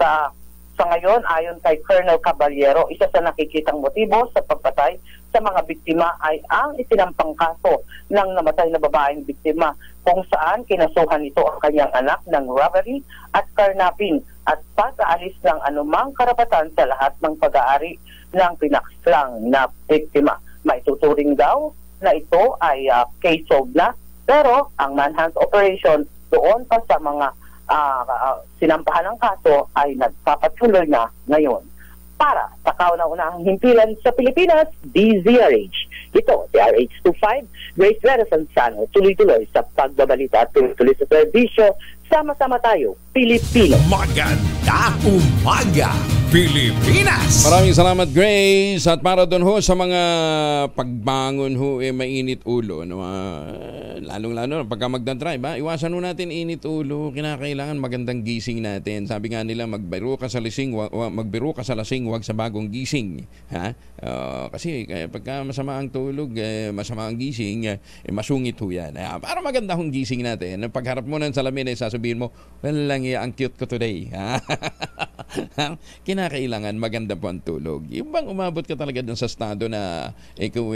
sa ngayon, ayon kay Colonel Caballero, isa sa nakikitang motibo sa pagpatay sa mga biktima ay ang isinampang kaso ng namatay na babaeng biktima kung saan kinasuhan nito ang kanyang anak ng robbery at karnapin at pag-aalis ng anumang karapatan sa lahat ng pag-aari ng pinakslang na biktima. Maituturing daw na ito ay case solved na, pero ang manhunt operation doon pa sa mga sinampahan ng kaso ay nagpapatuloy na ngayon. Para sa kauna-unahang himpilan sa Pilipinas, DZRH. Ito, si RH25, Grace Vera Sansano, tuloy-tuloy sa pagbabalita at tuloy-tuloy sa serbisyo. Sama-sama tayo, Pilipino. Maganda umaga, Pilipinas! Maraming salamat, Grace. At para doon ho sa mga pagbangon ho, mainit ulo. No? Lalong-lalo, pagka magdadrive, iwasan ho natin init ulo. Kinakailangan magandang gising natin. Sabi nga nila, magbiro ka sa lasing, wag sa bagong gising. Ha? Kasi pagka masama ang tulog, masama ang gising, masungit ho yan. Para maganda hong gising natin, pagharap mo ng salamin, sasabihin mo, well lang, ang cute ko today. Kinakailangan maganda po ang tulog. Yung bang umabot ka talaga dun sa estado na ikaw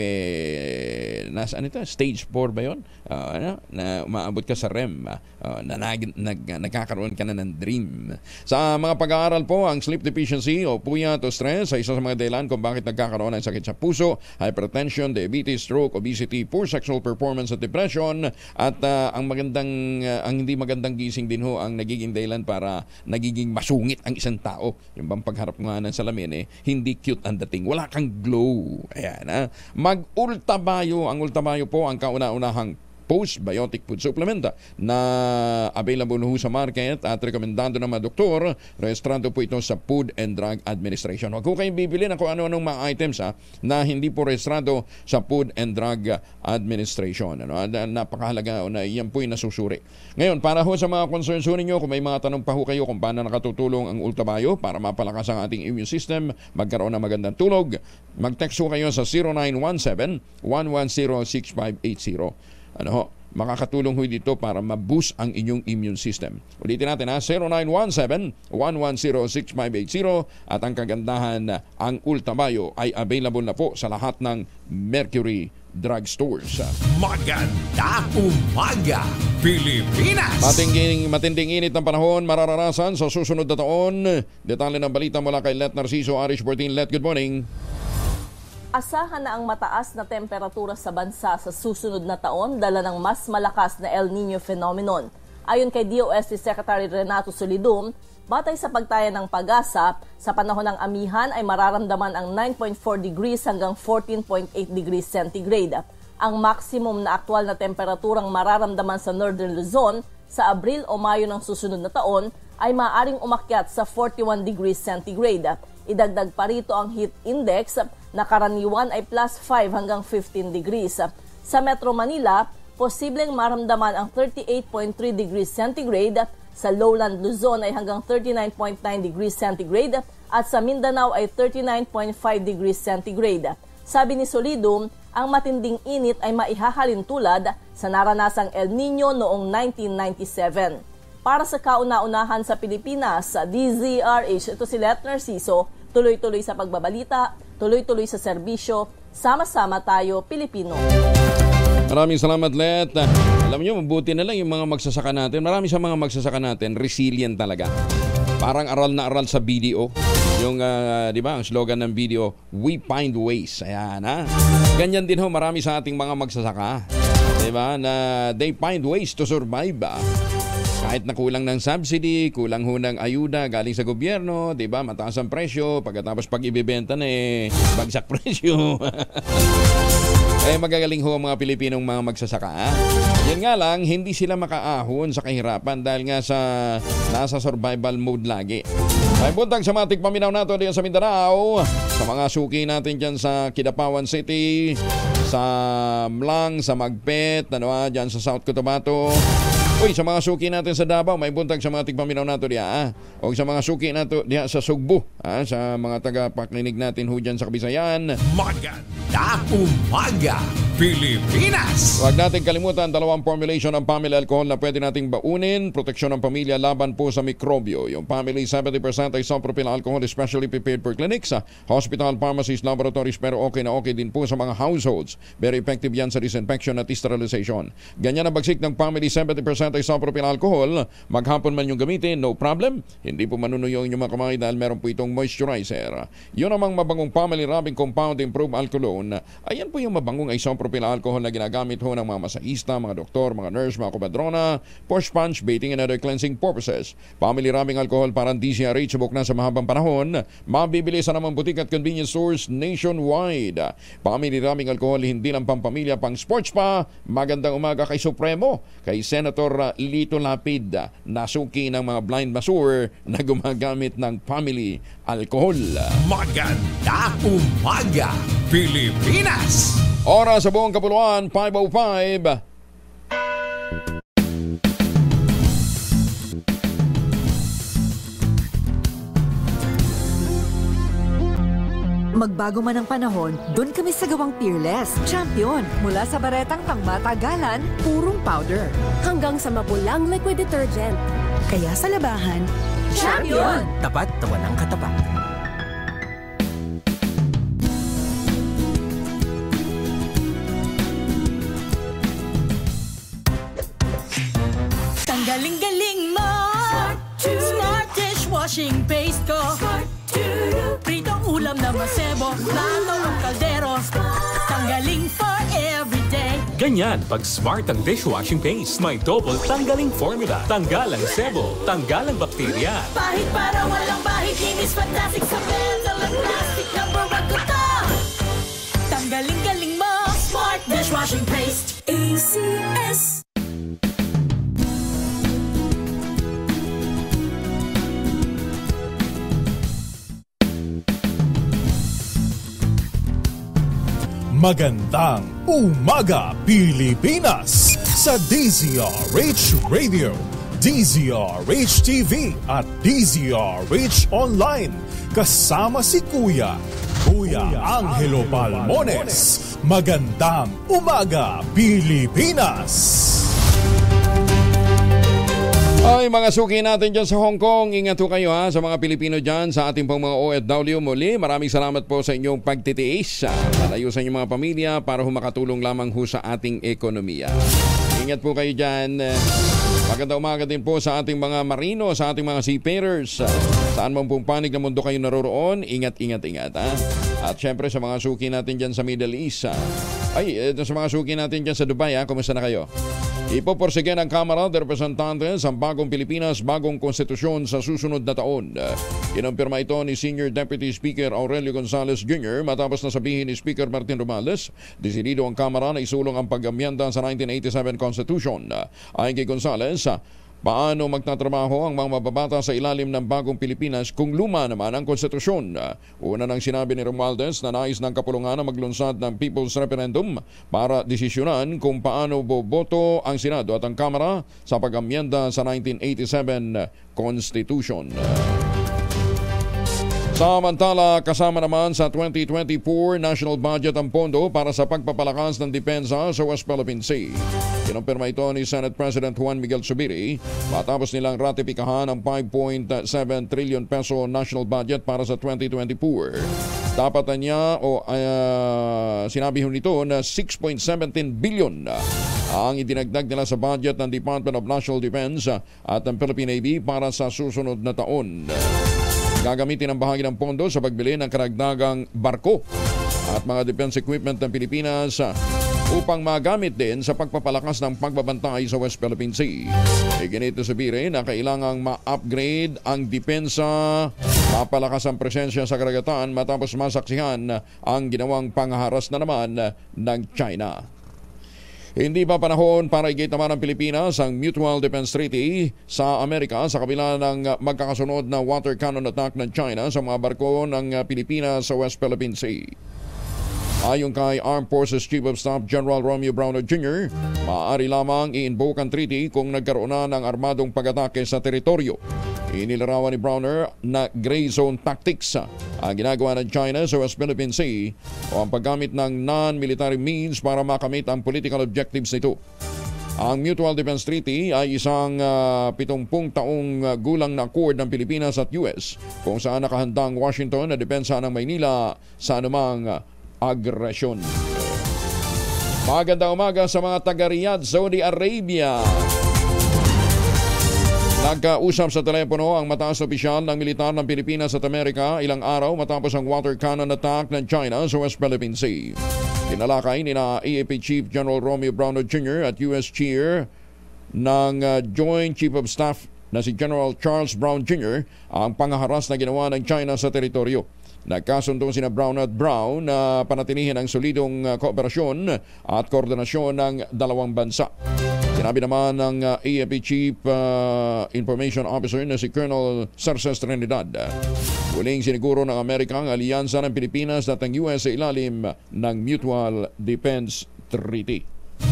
nasa stage 4 ba yun? Na umaabot ka sa REM, na nagkakaroon ka na ng dream. Sa mga pag-aaral po, ang sleep deficiency o puyat o stress ay isa sa mga dahilan kung bakit nagkakaroon ng sakit sa puso, hypertension, diabetes, stroke, obesity, poor sexual performance at depression. At ang hindi magandang gising din ho ang nagiging dahilan para nagiging masungit ang isang tao. Yung bang pagharap nga ng salamin, hindi cute ang dating. Wala kang glow. Ayan, Mag-Ultabayo. Ang Ultabayo po ang kauna-unahang postbiotic food supplement na available ho sa market at rekomendado ng mga doktor. Rehistrado po ito sa Food and Drug Administration. Huwag ko kayong bibili ng kung ano-anong mga items na hindi po rehistrado sa Food and Drug Administration. Napakahalaga na yan po yung nasusuri. Ngayon, para ho sa mga concerns ho ninyo, kung may mga tanong pa ho kayo kung paano nakatutulong ang Ultabayo para mapalakas ang ating immune system, magkaroon ng magandang tulog, mag-text ho kayo sa 0917-110-6580. Makakatulong ho dito para ma-boost ang inyong immune system. Ulitin natin 0917-110-6580 at ang kagandahan, ang Ultabayo ay available na po sa lahat ng Mercury drugstores. Maganda umaga, Pilipinas! Matinding init ng panahon mararanasan sa susunod na taon. Detalye ng balita mula kay Let Narciso Arish 14. Let, good morning. Asahan na ang mataas na temperatura sa bansa sa susunod na taon dala ng mas malakas na El Nino phenomenon. Ayon kay DOST Secretary Renato Solidum, batay sa pagtaya ng Pag-asa, sa panahon ng amihan ay mararamdaman ang 9.4 degrees hanggang 14.8 degrees centigrade. Ang maximum na aktual na temperaturang mararamdaman sa Northern Luzon sa Abril o Mayo ng susunod na taon ay maaaring umakyat sa 41 degrees centigrade. Idagdag pa rito ang heat index na karaniwan ay plus 5 hanggang 15 degrees. Sa Metro Manila, posibleng maramdaman ang 38.3 degrees centigrade, sa Lowland Luzon ay hanggang 39.9 degrees centigrade at sa Mindanao ay 39.5 degrees centigrade. Sabi ni Solidum, ang matinding init ay maihahalin tulad sa naranasang El Nino noong 1997. Para sa kauna-unahan sa Pilipinas, sa DZRH, ito si Let Narciso, tuloy-tuloy sa pagbabalita, tuloy-tuloy sa serbisyo, sama-sama tayo, Pilipino. Maraming salamat, Let. Alam nyo, mabuti na lang yung mga magsasaka natin. Marami sa mga magsasaka natin, resilient talaga. Parang aral na aral sa BDO. Yung, di ba, ang slogan ng BDO, we find ways. Ayan, Ganyan din ho, marami sa ating mga magsasaka. Di ba, na they find ways to survive, Kahit na kulang ng subsidy, kulang ho ng ayuda galing sa gobyerno, di ba? Mataas ang presyo, pagkatapos pag ibibenta na bagsak presyo. Magagaling ho ang mga Pilipinong mga magsasaka. Yan nga lang, hindi sila makaahon sa kahirapan dahil nga nasa survival mode lagi. Ay buntag sa matik paminaw nato diyan sa Mindanao, sa mga suki natin dyan sa Kidapawan City, sa Mlang, sa Magpet, dyan sa South Cotabato. Uy, sa mga suki natin sa Davao, may buntag sa mga tigpaminaw nato diya. O sa mga suki nato diya sa Sugbo, sa mga taga-paklinig natin ho dyan sa Kabisayan. Maganda umaga, Pilipinas! Huwag natin kalimutan, dalawang formulation ng family alcohol na pwede nating baunin. Proteksyon ng pamilya laban po sa mikrobyo. Yung family 70% isopropyl alcohol, especially prepared for clinics, hospital, pharmacies, laboratories, pero okay na okay din po sa mga households. Very effective yan sa disinfection at sterilization. Ganyan ang bagsik ng family 70% isopropyl alcohol. Maghapon man yung gamitin, no problem. Hindi po manunuyo yung mga kamay dahil meron po itong moisturizer. Yun namang mabangong family rubbing compound improved alcoholone. Ayan po yung mabangong isopropyl alcohol na ginagamit ho ng mga masaista, mga doktor, mga nurse, mga kumadrona for sponge bathing and other cleansing purposes. Family rubbing alcohol parang DCRH subok na sa mahabang panahon. Mabibili sa namang butik at convenience stores nationwide. Family rubbing alcohol hindi lang pampamilya, pang sports pa. Magandang umaga kay Supremo, kay Senator Lito Lapid, nasuki ng mga blind masseur na gumagamit ng family alcohol. Maganda umaga, Pilipinas! Oras sa buong kapuluan, 5:05. Magbago man ang panahon, doon kami sa gawang Peerless. Champion. Mula sa baretang pangmatagalan, purong powder. Hanggang sa mapulang liquid detergent. Kaya sa labahan, Champion! Tapat, tawan ang katapat. Galing-galing mo! Smart dishwashing paste ko! Pritong ulam na masebo, plato ng kaldero. Tanggaling for everyday. Ganyan pag smart ang dishwashing paste. May double tanggaling formula. Tanggal ang sebo, tanggal ang bakterya. Pahit para walang bahid, linis fantastic sa metal at plastic. Number 1 ko to! Tanggaling-galing mo! Smart dishwashing paste. ACS. Magandang umaga, Pilipinas! Sa DZRH Radio, DZRH TV at DZRH Online. Kasama si Kuya Angelo Palmones. Magandang umaga, Pilipinas! Ay, mga suki natin dyan sa Hong Kong, ingat ho kayo sa mga Pilipino dyan, sa ating pong mga OFW muli. Maraming salamat po sa inyong pagtitiis, malayo sa inyong mga pamilya para makatulong lamang ho sa ating ekonomiya. Ingat po kayo dyan. Magandang umaga din po sa ating mga marino, sa ating mga seafarers. Saan man pong panig na mundo kayo naroroon, ingat. At syempre sa mga suki natin dyan sa Middle East. Sa mga suki natin dyan sa Dubai, kumusta na kayo? Ipoporsige ng Kamara de Representantes ang bagong Pilipinas, bagong konstitusyon sa susunod na taon. Kinumpirma ito ni Senior Deputy Speaker Aurelio Gonzales Jr. matapos na sabihin ni Speaker Martin Romualdez, desidido ang Kamara na isulong ang pag-amyenda sa 1987 Constitution. Ayon kay Gonzales, paano magtatrabaho ang mga mababata sa ilalim ng bagong Pilipinas kung luma naman ang konstitusyon? Una nang sinabi ni Romualdez na nais ng kapulungan na maglunsad ng People's Referendum para desisyonan kung paano boboto ang Senado at ang Kamara sa pag-amyenda sa 1987 Constitution. Samantala, kasama naman sa 2024 national budget ang pondo para sa pagpapalakas ng depensa sa West Philippine Sea. Kinumpirma ito ni Senate President Juan Miguel Zubiri matapos nilang ratipikahan ang 5.7 trillion peso national budget para sa 2024. Dapat niya sinabi nito na 6.17 billion ang idinagdag nila sa budget ng Department of National Defense at ng Philippine Navy para sa susunod na taon. Gagamitin ang bahagi ng pondo sa pagbili ng karagdagang barko at mga defense equipment ng Pilipinas upang magamit din sa pagpapalakas ng pagbabantay sa West Philippine Sea. Iginito sabihin na kailangang ma-upgrade ang depensa, mapalakas ang presensya sa karagatan matapos masaksihan ang ginawang pangharas na naman ng China. Hindi pa panahon para igitaman ng Pilipinas ang Mutual Defense Treaty sa Amerika sa kabila ng magkakasunod na water cannon attack ng China sa mga barko ng Pilipinas sa West Philippine Sea. Ayon kay Armed Forces Chief of Staff General Romeo Browner Jr., maaari lamang i-invoke ang treaty kung nagkaroon na ng armadong pag-atake sa teritoryo. Inilarawan ni Browner na gray zone tactics ang ginagawa ng China sa West Philippine Sea o ang paggamit ng non-military means para makamit ang political objectives nito. Ang Mutual Defense Treaty ay isang 70 taong gulang na accord ng Pilipinas at US kung saan nakahanda ang Washington na depensa ng Maynila sa anumang agresyon. Magandang umaga sa mga taga-Riyadh, Saudi Arabia. Nagkausap sa telepono ang mataas na opisyal ng militar ng Pilipinas at Amerika ilang araw matapos ang water cannon attack ng China sa West Philippine Sea. Tinalakay ni AFP Chief General Romeo Browner Jr. at US Chair ng Joint Chief of Staff na si General Charles Brown Jr. ang pangaharas na ginawa ng China sa teritoryo. Nagkasundo sina Brown at Brown na panatilihin ang solidong kooperasyon at koordinasyon ng dalawang bansa. Sinabi naman ng AFP Chief Information Officer na si Colonel Sarces Trinidad, muling siniguro ng Amerika ang alyansa ng Pilipinas at ang US sa ilalim ng Mutual Defense Treaty.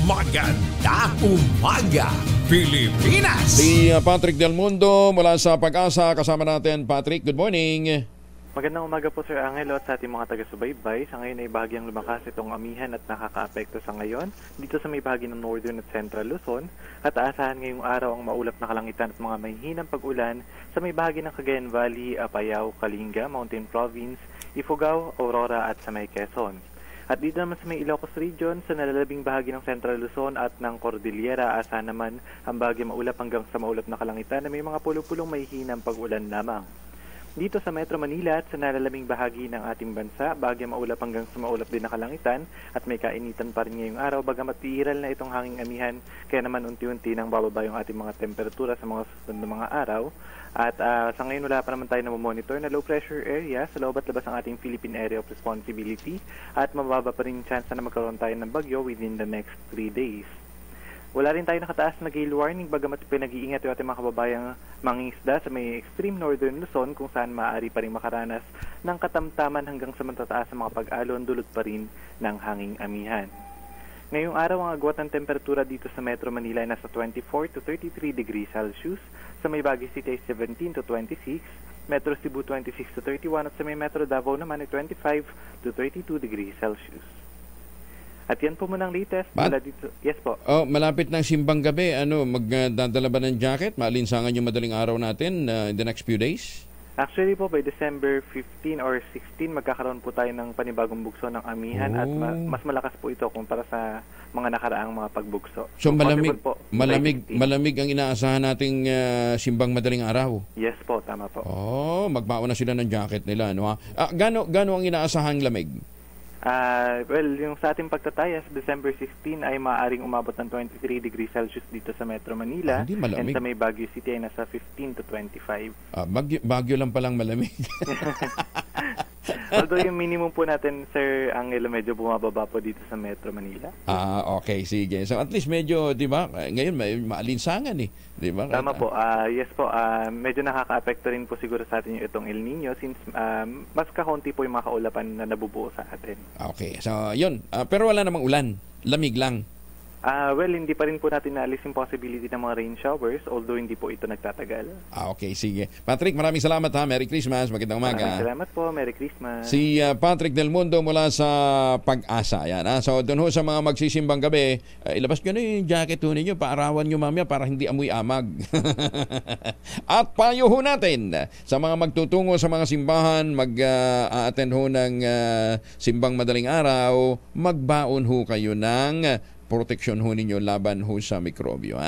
Maganda umaga, Pilipinas! Si Patrick Del Mundo mula sa Pag-asa kasama natin. Patrick, good morning! Magandang umaga po Sir Angelo at sa ating mga taga-subaybay. Sa ngayon ay bahagyang lumakas itong amihan at nakaka-apekto sa ngayon dito sa may bahagi ng Northern at Central Luzon at aasahan ngayong araw ang maulap na kalangitan at mga mahihinang pag-ulan sa may bahagi ng Cagayan Valley, Apayao, Kalinga, Mountain Province, Ifugao, Aurora at sa may Quezon. At dito naman sa may Ilocos Region, sa nalalabing bahagi ng Central Luzon at ng Cordillera, aasahan naman ang bahagyang maulap hanggang sa maulap na kalangitan na may mga pulo-pulong mahihinang pag-ulan lamang. Dito sa Metro Manila at sa nalalaming bahagi ng ating bansa, bahagyang maulap hanggang sa maulap din na kalangitan at may kainitan pa rin ngayong araw bagamat iiral na itong hanging amihan kaya naman unti-unti nang bababa yung ating mga temperatura sa mga susunod na mga araw. At sa ngayon wala pa naman tayo na monitor na low pressure area sa loob at labas ng ating Philippine Area of Responsibility at mababa pa rin chance na magkaroon tayo ng bagyo within the next 3 days. Wala rin tayo nakataas na gale warning bagamat pinag-iingat yung ating mga kababayang mangingisda sa may extreme northern Luzon kung saan maaari pa rin makaranas ng katamtaman hanggang sa matataas na mga pag-alon dulot pa rin ng hanging amihan. Ngayong araw ang agwat ng temperatura dito sa Metro Manila ay nasa 24 to 33 degrees Celsius, sa may Baguio City ay 17 to 26, Metro Cebu 26 to 31 at sa may Metro Davao naman ay 25 to 32 degrees Celsius. At yan po muna ang latest. Dito. Yes po. Oh, malapit ng simbang gabi. Magdadala ba ng jacket? Maalinsangan yung madaling araw natin in the next few days? Actually po, by December 15 or 16, magkakaroon po tayo ng panibagong bugso ng amihan at mas malakas po ito kumpara sa mga nakaraang mga pagbugso. So malamig ang inaasahan nating simbang madaling araw? Yes po, tama po. Oh, magbaon na sila ng jacket nila. No? Gano ang inaasahang lamig? Well, yung sa ating pagtatayas, December 16 ay maaaring umabot ng 23 degrees Celsius dito sa Metro Manila. And sa may Baguio City ay nasa 15 to 25. Baguio lang palang malamig. Although yung minimum po natin, Sir Angelo, medyo bumababa po dito sa Metro Manila. Okay, sige. So at least medyo, di ba, ngayon may maalinsangan eh. Di ba? Tama po. Yes po, medyo nakaka-apekto rin po siguro sa atin itong El Nino since mas kakunti po yung mga kaulapan na nabubuo sa atin. Okay, so yun. Pero wala namang ulan. Lamig lang. Well, hindi pa rin po natin naalis yung possibility ng mga rain showers, although hindi po ito nagtatagal. Okay, sige. Patrick, maraming salamat ha. Merry Christmas. Magandang umaga. Maraming salamat po. Merry Christmas. Si Patrick Del Mundo mula sa Pag-asa. Yan, ha? So, doon ho sa mga magsisimbang gabi, ilabas nyo na yung jacket ho ninyo, paarawan nyo mamaya para hindi amoy amag. At payo ho natin sa mga magtutungo sa mga simbahan, mag-attend ho ng simbang madaling araw, magbaon ho kayo ng proteksyon ho ninyo laban ho sa mikrobyo.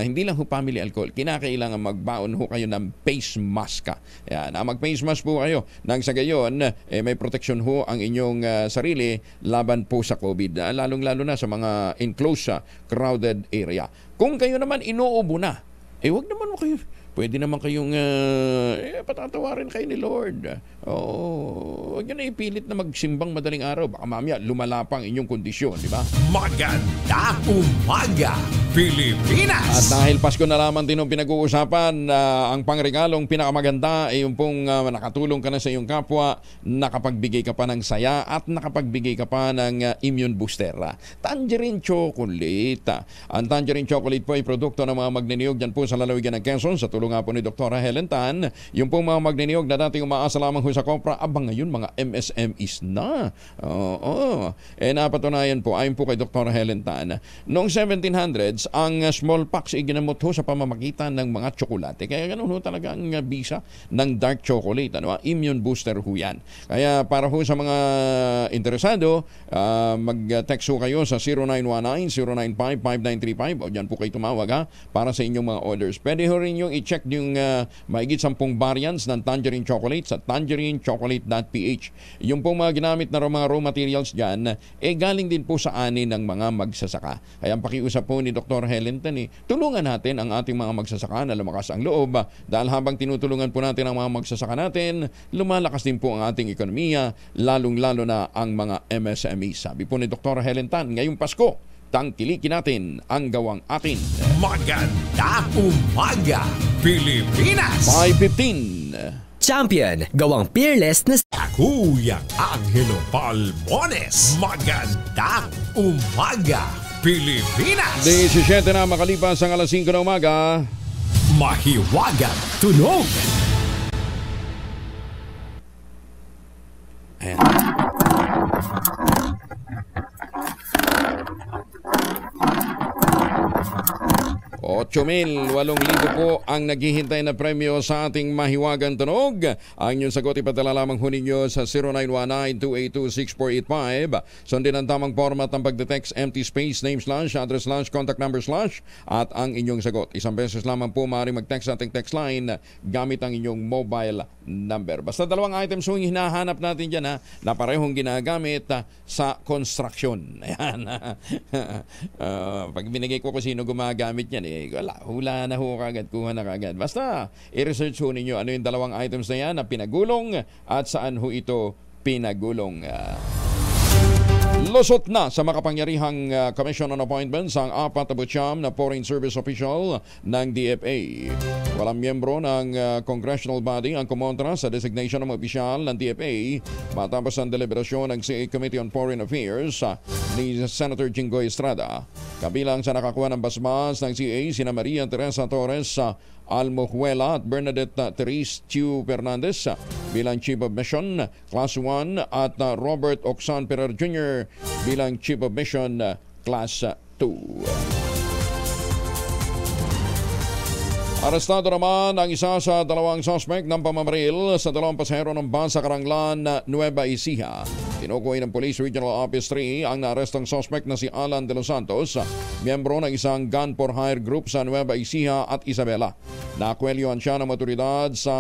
Hindi lang ho family alcohol. Kinakailangan magbaon ho kayo ng face mask. Yan. Mag-face mask po kayo. Nang sa gayon, may proteksyon ho ang inyong sarili laban po sa COVID. Lalong-lalo na sa mga enclosed, crowded area. Kung kayo naman inuubo na, wag naman mo kayo. Pwede naman kayong patatawarin kayo ni Lord. huwag nyo na ipilit na magsimbang madaling araw. Baka mamaya lumala pang inyong kondisyon, di ba? Magandang umaga, Pilipinas! At dahil Pasko na lamang din ang pinag-uusapan, ang pangregalong pinakamaganda ay yung pong nakatulong ka na sa iyong kapwa, nakapagbigay ka pa ng saya at nakapagbigay ka pa ng immune booster. Tangerine Chocolate. Ang Tangerine Chocolate po ay produkto ng mga magniniyog dyan po sa lalawigan ng Quezon sa tulong nga po ni Dr. Helen Tan. Yung pong mga magniniyog na dating umaasa lamang sa kopra, abang ngayon mga MSMEs na. Napatunayan po, ayon po kay Dr. Helen Tan, noong 1700s, ang smallpox ay ginamot ho sa pamamagitan ng mga tsokolate. Kaya ganun ho talaga ang bisa ng dark chocolate. Immune booster ho yan. Kaya para ho sa mga interesado, mag-text ho kayo sa 0919-095-5935 o dyan po kayo tumawag para sa inyong mga orders. Pwede ho rin yung i-check yung mahigit 10 variants ng Tangerine Chocolate sa tangerinechocolate.ph. Yung pong mga ginamit na mga raw materials dyan, galing din po sa ani ng mga magsasaka. Kaya ang pakiusap po ni Dr. Helen Tan, tulungan natin ang ating mga magsasaka na lumakas ang loob dahil habang tinutulungan po natin ang mga magsasaka natin, lumalakas din po ang ating ekonomiya, lalong-lalo na ang mga MSME. Sabi po ni Dr. Helen Tan, ngayong Pasko, tangkilikin natin ang gawang atin. Magandang umaga, Pilipinas! 5:15 Champion, gawang peerless na Kuya Angelo Palmones. Magandang umaga, Pilipinas! 17 na makalipas ang alas 5 na umaga. Mahiwagang tunog. Ayan. $8,000 po ang naghihintay na premyo sa ating mahiwagang tunog. Ang inyong sagot ipadala lamang ho ninyo sa 0919-282-6485. Sundin ang tamang format ng pagdetext, empty space, name slash, address slash, contact number slash, at ang inyong sagot. Isang beses lamang po maaari mag-text sa ating text line gamit ang inyong mobile number. Basta dalawang items yung hinahanap natin dyan na parehong ginagamit sa construction. Ayan. Pag binigay ko kung sino gumagamit yan, hula na ho kagad, kuha na kagad. Basta, i-research ho ninyo ano yung dalawang items na yan na pinagulong at saan ho ito pinagulong. Lusot na sa makapangyarihang Commission on Appointments ang 49 na foreign service official ng DFA. Walang miyembro ng congressional body ang kumontra sa designation ng opisyal ng DFA matapos ang deliberasyon ng CA Committee on Foreign Affairs ni Senator Jinggoy Estrada. Kabilang sa nakakuha ng basbas ng CA, sina Maria Teresa Torres Almojuela at Bernadette Therese Chiu Fernandez bilang Chief of Mission Class 1 at Robert Oxan Perer Jr. bilang Chief of Mission Class 2. Arestado naman ang isa sa dalawang suspect ng pamamaril sa dalawang pasahero ng bus sa Karanglan, Nueva Ecija. Tinukoy ng Police Regional Office 3 ang naarestong suspect na si Alan De Los Santos, miyembro ng isang gun for hire group sa Nueva Ecija at Isabela. Nakwelyohan siya ng otoridad sa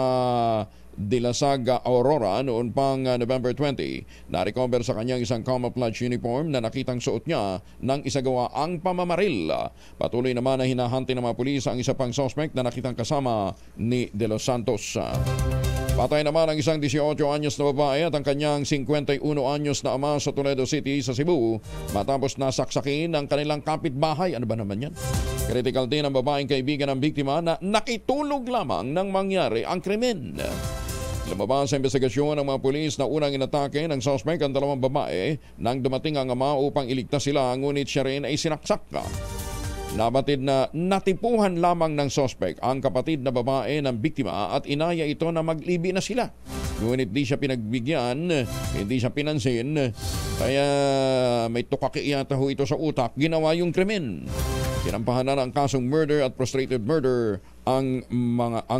Dilasag, Aurora noon pang November 20. Na-recover sa kanyang isang camouflage uniform na nakitang suot niya nang isagawa ang pamamaril. Patuloy naman na hinahanti ng mga pulis ang isa pang suspect na nakitang kasama ni De Los Santos. Patay naman ang isang 18 anyos na babae at ang kanyang 51 anyos na ama sa Toledo City sa Cebu matapos nasaksakin ang kanilang kapitbahay. Ano ba naman yan? Critical din ang babaeng kaibigan ng biktima na nakitulog lamang nang mangyari ang krimen. Lumabas sa investigasyon ng mga pulis na unang inatake ng suspect ang dalawang babae nang dumating ang ama upang iligtas sila, ngunit siya rin ay sinaksak. Nabatid na natipuhan lamang ng suspect ang kapatid na babae ng biktima at inaya ito na maglibi na sila. Ngunit di siya pinagbigyan, hindi siya pinansin, kaya may tukaki yata ho ito sa utak, ginawa yung krimen. Kinampahan na ang kasong murder at frustrated murder ang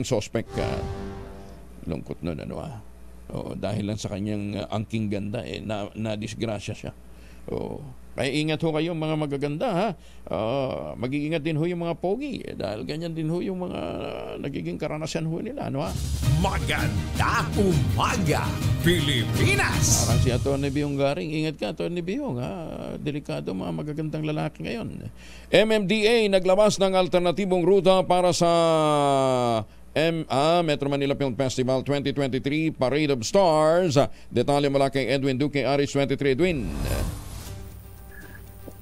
suspect. Lungkot nun, dahil lang sa kanyang angking ganda, na-disgrasya siya. Kaya ingat ho kayo mga magaganda, mag-iingat din ho yung mga pogi, dahil ganyan din ho yung mga nagiging karanasan ho nila, Magandang umaga, Pilipinas! Parang si Atty. Biyong Garing, ingat ka Atty. Biyong, delikado mga magagandang lalaki ngayon. MMDA naglabas ng alternatibong ruta para sa Metro Manila Film Festival 2023 Parade of Stars. Detalye mula kay Edwin Duque, Aris 23. Edwin.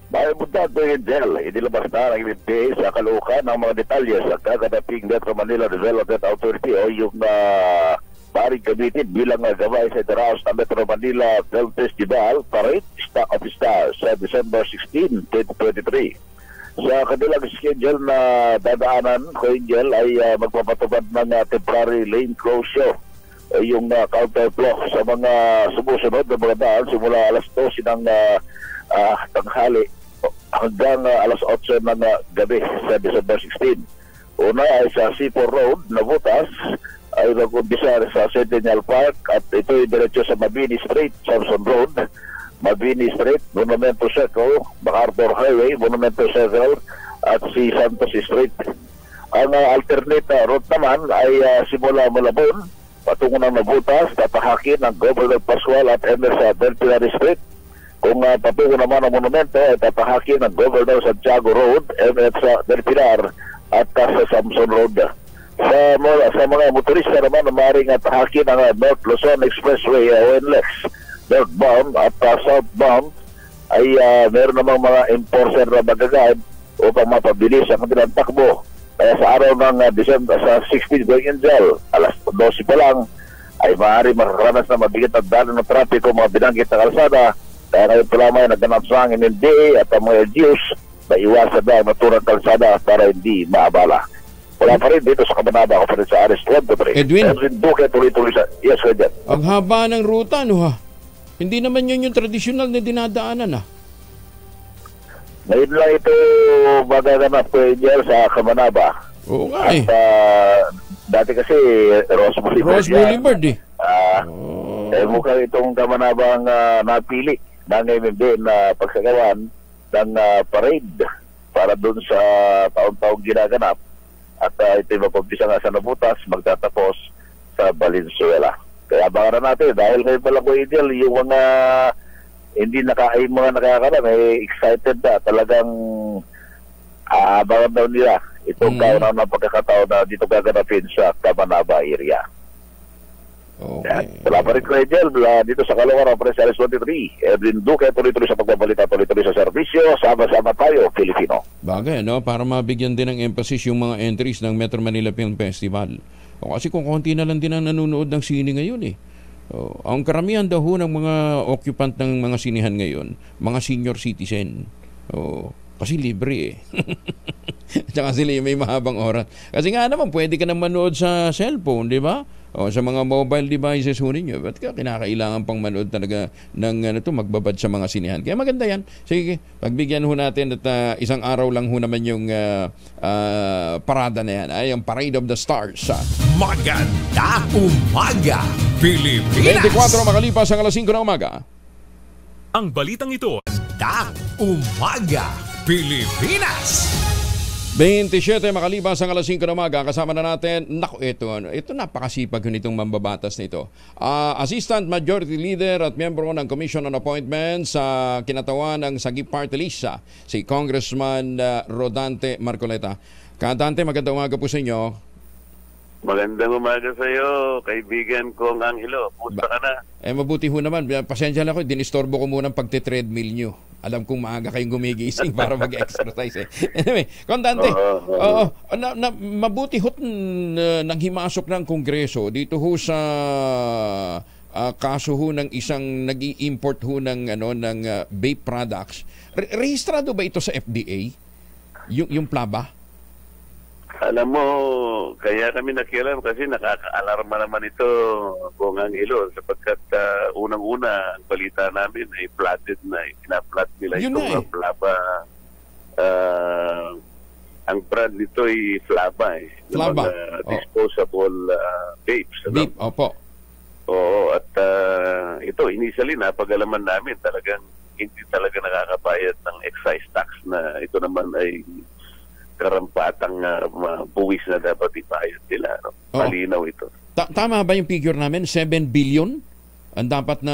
Dahil mula doon Del, inilabas na ng MMDA sa Caloocan ng mga detalye sa kaganaping Metro Manila Development Authority o yung paring gamitin bilang gabay sa itaraos ng Metro Manila Film Festival Parade of Stars sa December 16, 2023. Sa kanilang schedule na dadaanan, Angel ay magpapatupad ng temporary lane closure yung counterflow sa mga sumusunod na mga daan simula alas 12 ng tanghali hanggang alas 8 ng gabi sa December 16. Una ay sa C4 Road na butas ay nag-umpisa sa Centennial Park at ito ay diretso sa Mabini Street, Samson Road, Mabini Street, Monumento Circle, MacArthur Highway, Monumento Circle at si Santos Street. Ang alternate route naman ay simula Malabon patungo ng Nabutas, tapahakin ng Governor Pascual at ender sa Del Pilar Street. Kung patungo naman ang monumento ay tapahakin ng Governor Santiago Road, ender sa Del Pilar at sa Samson Road. Sa mga motorista naman na maaaring tahakin ang North Luzon Expressway o NLEX northbound at southbound ay meron namang mga enforcer na mag-guide upang mapabilis ang kanilang takbo. Kaya sa araw ng December sa 16 going Angel, alas 12 pa lang ay maaari makakaranas na mabigat at dalo ng trapiko mga binanggit na kalsada. Kaya ngayon pa lamang nagganap sa ang MMDA at ang mga LGUs na iwasan na ang naturang kalsada para hindi maabala. Wala pa rin dito sa Kabanaba ako pa rin sa Aris 23. Edwin Duque, tuloy-tuloy sa... Yes, Edwin. Ang haba ng ruta, no ha? Hindi naman yun yung tradisyonal na dinadaanan, ha? Ngayon lang ito magaganap ko yun sa Kabanaba. Oo nga eh. At dati kasi Rose Boulevard eh. Mukhang itong Kabanaba ang napili ng MMD na pagsagawan ng parade para dun sa taon-taong ginaganap. At ito yung mapumpisa nga sa Nabutas, magtatapos sa Valenzuela. Kaya abangan natin, dahil ngayon pala ko Idel, yung mga hindi mga nakakalam, excited na, talagang abangan daw nila itong kaunang ng pagkakataon na dito gaganapin sa Kabanaba area. Okay. Wala pa rin ko Idel, dito sa Caloocan, Presaris 23. Edwin Duque, tuloy-tuloy sa pagbabalita, tuloy-tuloy sa serbisyo, sama-sama tayo, Pilipino. Bagay, no? Para mabigyan din ng emphasis yung mga entries ng Metro Manila Film Festival. Kasi kung konti na lang din ang nanonood ng sine ngayon eh. Ang karamihan daw ng mga occupant ng mga sinihan ngayon, mga senior citizen. Kasi libre eh. Tsaka sila may mahabang oras. Kasi nga naman, pwede ka na manood sa cellphone, di ba? Sa mga mobile devices ho ninyo. Ba't ka kinakailangan pang manood talaga ng magbabad sa mga sinihan? Kaya maganda yan. Sige, pagbigyan ho natin at isang araw lang ho naman yung parada na yan. Ay, ang Parade of the Stars. Maganda umaga, Pilipinas! 24 makalipas ang alas 5 ng umaga. Ang balitang ito, Maganda umaga, Pilipinas! 27 makalipas ang alas 5 ng umaga, kasama na natin, ito napakasipag nitong mambabatas nito. Assistant Majority Leader at miyembro ng Commission on Appointments sa kinatawan ng Sagip Party List, si Congressman Rodante Marcoleta. Dante, magandang umaga po sa inyo. Magandang umaga sa iyo, kaibigan kong Angelo. Kumusta ka na? Mabuti ho naman. Pasensya lang ako, dinistorbo ko muna ang pagte-treadmill nyo. Alam kong maaga kayong gumigising para mag-exercise eh. Anyway, Dante, mabuti ho nang himasok ng Kongreso dito ho sa kaso ho ng isang nag-i-import ho ng vape products. Rehistrado ba ito sa FDA? Yung plaba? Alam mo, kaya kami nakialam kasi nakaka-alarma naman ito kung Angelo sapagkat unang-una ang balita namin ay flooded na, ina-flood nila itong Flaba. Ang brand nito ay Flaba Flaba. Disposable vapes. Vape, opo. Oo, at ito, initially napag-alaman namin talagang hindi talaga nakakabayad ng excise tax na ito naman ay karampatang buwis na dapat ibayad nila. Malinaw ito. Tama ba yung figure namin? 7 billion ang dapat na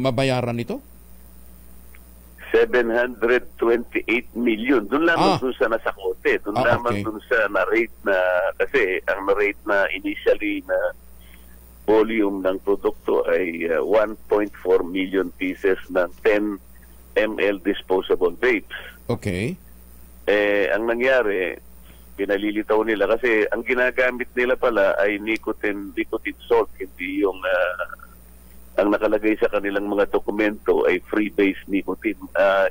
mabayaran ito? 7 728 million. Doon lamang doon sa nasakote. Doon lamang doon sa na-rate na, kasi ang na-rate na initially na volume ng produkto ay 1.4 million pieces ng 10 ml disposable vapes. Okay. Ang nangyari, pinalilitaw nila kasi ang ginagamit nila pala ay nicotine salt, hindi yung ang nakalagay sa kanilang mga dokumento ay free-based nicotine.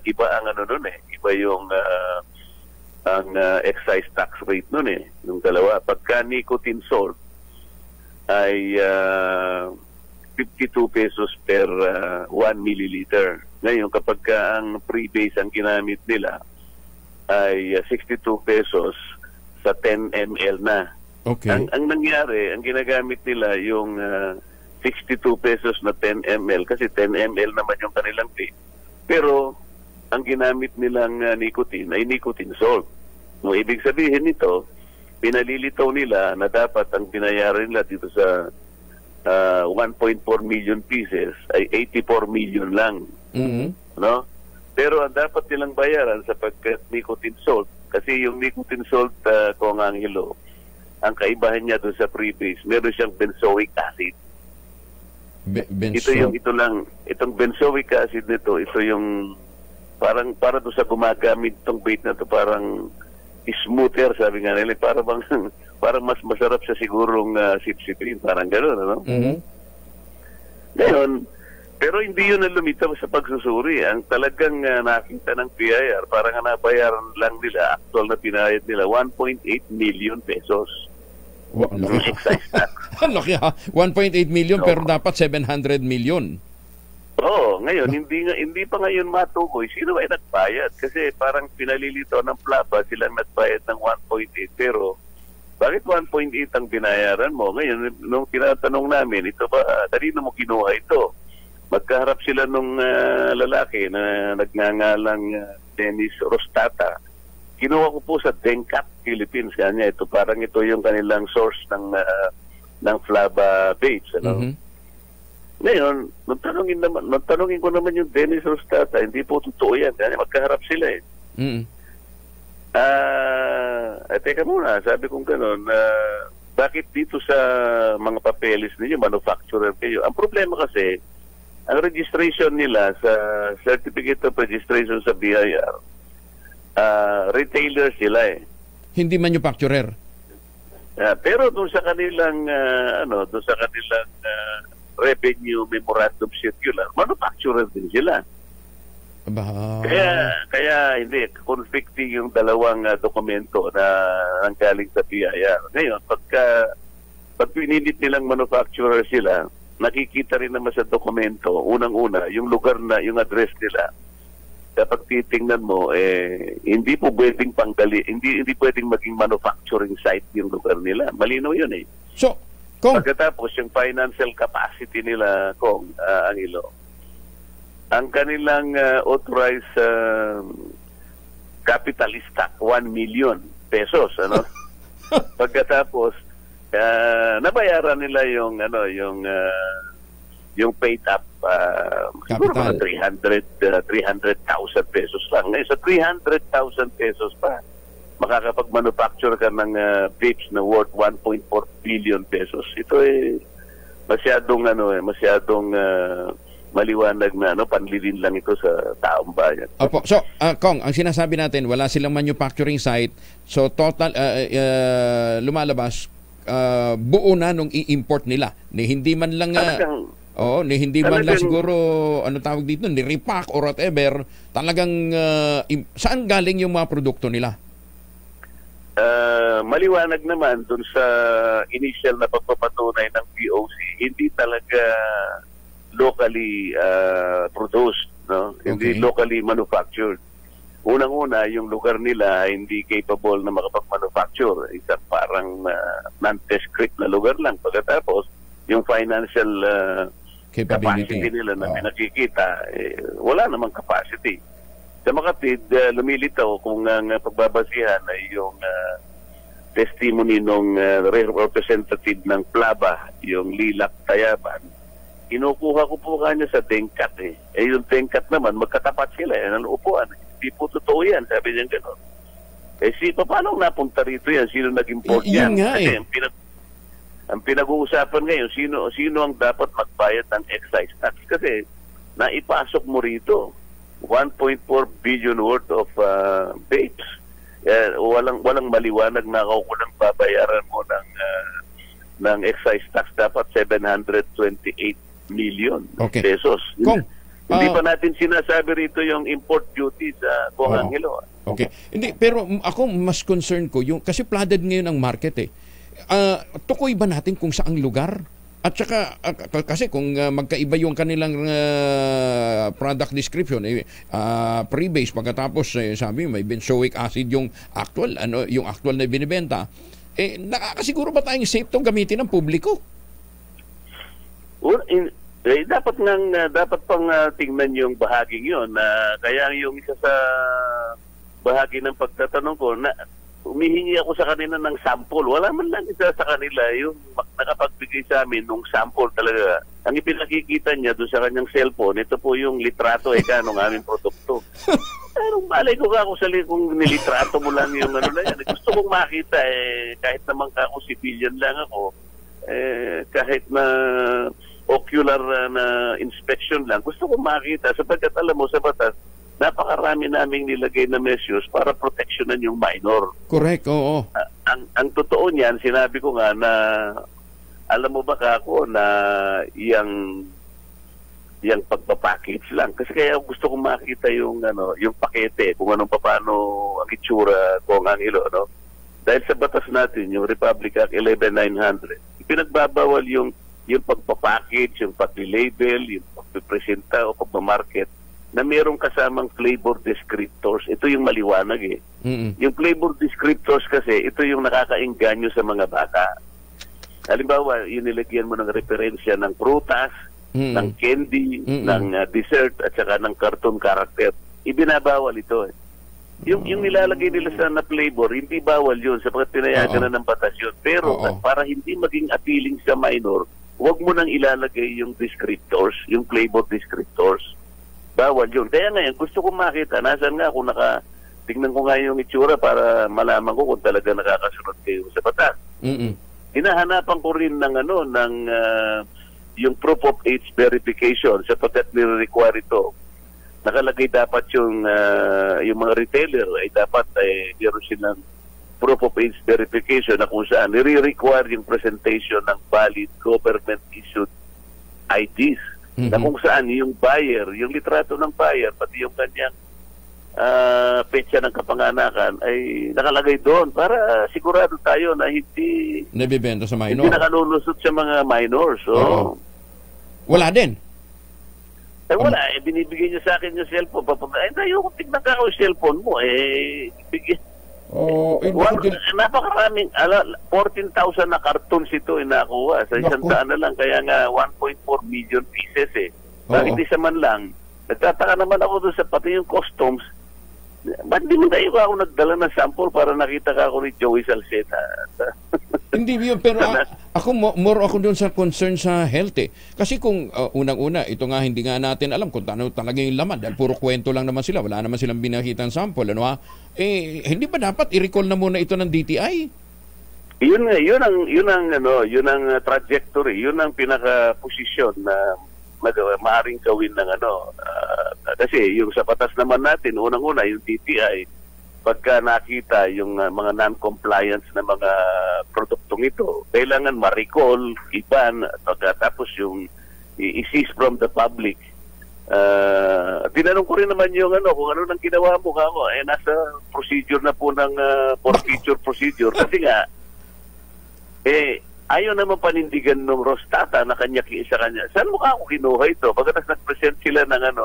Iba ang ano nun iba yung ang excise tax rate nun yung dalawa. Pagka nicotine salt ay 52 pesos per 1 milliliter. Ngayon, kapag ang free-base ang ginamit nila ay 62 pesos sa 10 ml na. Okay. Ang nangyari, ang ginagamit nila yung 62 pesos na 10 ml kasi 10 ml naman yung kanilang vape. Pero ang ginamit nilang nicotine ay nicotine salt. No, ibig sabihin nito, pinalilitaw nila na dapat ang binayaran nila dito sa 1.4 million pieces ay 84 million lang. No? Pero ang dapat nilang bayaran sapagkat nicotine salt, kasi yung nicotine salt, Kong Angelo, ang kaibahan niya doon sa freebase, meron siyang benzoic acid. Itong benzoic acid nito, ito yung para doon sa gumagamit itong vape na to, parang smoother, sabi nga nila, parang mas masarap sa sigurong sip-sipin, parang gano'n, ano? Ngayon, pero hindi yun ang lumitaw sa pagsusuri. Ang talagang nakita ng PIR, parang nabayaran lang nila, actual na pinayad nila, 1.8 million pesos. Excise tax. Laki ha, 1.8 million pero dapat 700 million. Oo, ngayon, hindi pa ngayon matukoy sino ay nagbayad. Kasi parang pinalilito ng plaba silang nagbayad ng 1.8. Pero, bakit 1.8 ang binayaran mo? Ngayon, nung tinatanong namin, ito ba, kanino mo kinuha ito? Magkaharap sila nung lalaki na nagngangalang Dennis Rostata. Kinuha ko po sa Dengkap, Philippines. Kanya ito, parang ito yung kanilang source ng flaba vapes. Ano? Ngayon, nung tanungin ko naman yung Dennis Rostata, hindi po totoo yan. Kaya magkaharap sila teka muna, sabi kong gano'n, bakit dito sa mga papeles ninyo, manufacturer kayo? Ang problema kasi, ang registration nila sa Certificate of Registration sa BIR, retailer sila Hindi manufacturer. Pero doon sa kanilang, revenue memorandum circular, manufacturer din sila. Kaya hindi, conflicting yung dalawang dokumento na nanggaling sa BIR. Ngayon, pag pinilit nilang manufacturer sila, nakikita rin naman sa dokumento, unang-una, yung lugar na, yung address nila. Kapag titingnan mo, hindi po pwedeng hindi pwedeng maging manufacturing site yung lugar nila. Malinaw yun So, pagkatapos, yung financial capacity nila, Kong Angelo, ang kanilang authorized capital stock, 1 million pesos. Ano? Pagkatapos, nabayaran nila yung paid up, siguro mga 300,000 pesos lang. Ngayon, sa 300,000 pesos pa, makakapag-manufacture ka ng vapes na worth 1.4 billion pesos. Ito masyadong maliwanag na panlilin lang ito sa taong bayan. Opo. So, Kong, ang sinasabi natin, wala silang manufacturing site. So, total, lumalabas, buo na nung i-import nila. Hindi man lang... hindi man lang siguro, ano tawag dito, ni-repack or whatever. Talagang, saan galing yung mga produkto nila? Maliwanag naman dun sa initial na pagpapatunay ng POC, hindi talaga locally produced, no? Hindi locally manufactured. Unang-una, yung lugar nila hindi capable na makapag-manufacture. Isang parang non-descript na lugar lang. Pagkatapos, yung financial capacity nila na nakikita, wala namang capacity. Sa Makatid, lumilitaw kung ang pagbabasihan ay yung testimony ng representative ng Plaba, yung Lilac Tayaban. kinukuha ko po kanya sa Dengkat eh. Yung Dengkat naman, magkatapat sila ng upuan. Hindi po totoo yan, sabi niya gano'n. Paano napunta rito yan? Sino nag-import yan? Nga Kasi ang pinag-uusapan ngayon, sino ang dapat magbayad ng excise tax? Kasi naipasok mo rito 1.4 billion worth of vapes. Walang maliwanag na kung babayaran mo ng excise tax, dapat 728 million pesos. Hindi pa natin sinasabi rito yung import duty sa Bong Angelo. Okay. Hindi, pero ako mas concerned ko kasi flooded ngayon ang market eh. Tukoy ba natin kung saang lugar? At saka kasi kung magkaiba yung kanilang product description, pre-base pagkatapos sabi may benzoic acid yung actual na binibenta, nakakasiguro ba tayong safe tong gamitin ng publiko? Dapat pang tingnan yung bahaging yun. Kaya yung isa sa bahagi ng pagtatanong ko, humihingi ako sa kanila ng sample. Wala man lang isa sa kanila yung nakapagbigay sa amin ng sample talaga. Ang ipinakikita niya doon sa kanyang cellphone, ito po yung litrato ng aming produkto. Pero malay ko ako sa kung nilitrato mo lang yung na yan. Gusto kong makita kahit naman ako civilian lang ako, kahit na ocular na inspection lang, gusto kong makita sapagkat alam mo sa batas, napakarami naming nilagay na measures para proteksyonan yung minor. Correct, oo. Ang totoo niyan, sinabi ko nga na alam mo ba ako na yung pagpapackage lang. Kasi kaya gusto kong makita yung pakete, kung paano ang itsura Bong Angelo, no? Dahil sa batas natin, yung Republic Act 11900, ipinagbabawal yung pagpapackage, yung pag-label, yung pagpipresenta o pagmamarket na mayroong kasamang flavor descriptors. Ito yung maliwanag eh. Yung flavor descriptors kasi, ito yung nakakaengganyo sa mga bata. Halimbawa, yung nilagyan mo ng referensya ng prutas, ng candy, ng dessert, at saka ng cartoon character. Ibinabawal ito eh. Yung nilalagay nila sa na flavor, hindi bawal yun sapagkat pinayagan na ng batas yun. Pero para hindi maging appealing sa minor, huwag mo nang ilalagay yung descriptors, yung flavor descriptors. Bawal yun. Kaya ngayon, gusto kong makita, nasan nga kung tingnan ko nga yung itsura para malaman ko kung talaga nakakasunod kayo sa batas. Hinahanapan ko rin ng yung proof of age verification sapagkat nire-require ito. Nakalagay dapat yung mga retailer ay dapat meron silang proof of age verification na kung saan nire-require yung presentation ng valid government-issued IDs. Na kung saan yung buyer, yung litrato ng buyer, pati yung kanyang petsa ng kapanganakan ay nakalagay doon para sigurado tayo na hindi nabibenta sa minor. Hindi nakalulusot sa mga minors. So, wala din. Wala. Binibigay niya sa akin yung cellphone. Tayo kung tignan ka yung cellphone mo, napakaraming 14,000 na cartons ito nakuha sa isang daan na lang, kaya nga 1.4 million pieces Bakit isa man lang nagtataka naman ako doon sa pati yung customs, ba't di mo tayo ako nagdala ng sample para nakita ka ako ni Joey Salceda? Hindi yun, pero more ako doon sa concern sa health kasi kung unang-una, ito nga hindi nga natin alam kung ano talaga yung laman dahil puro kwento lang naman sila, wala naman silang binakitang sample, hindi ba dapat i-recall na muna ito ng DTI? Yun ang trajectory, yun ang pinaka-posisyon na maaaring gawin ng kasi yung sa batas naman natin, unang-una yung DTI, pagka nakita yung mga non-compliance na mga produktong ito, kailangan ma-recall, iban, tapos yung i-seize from the public. Tinanong ko rin naman yung kung ano nang ginawa mo ako, nasa procedure na po ng forfeiture procedure. Kasi nga, ayaw naman panindigan ng Rostata na kanya-isa kanya. Saan mo ako kinuha ito? Pagkatapos nag-present sila ng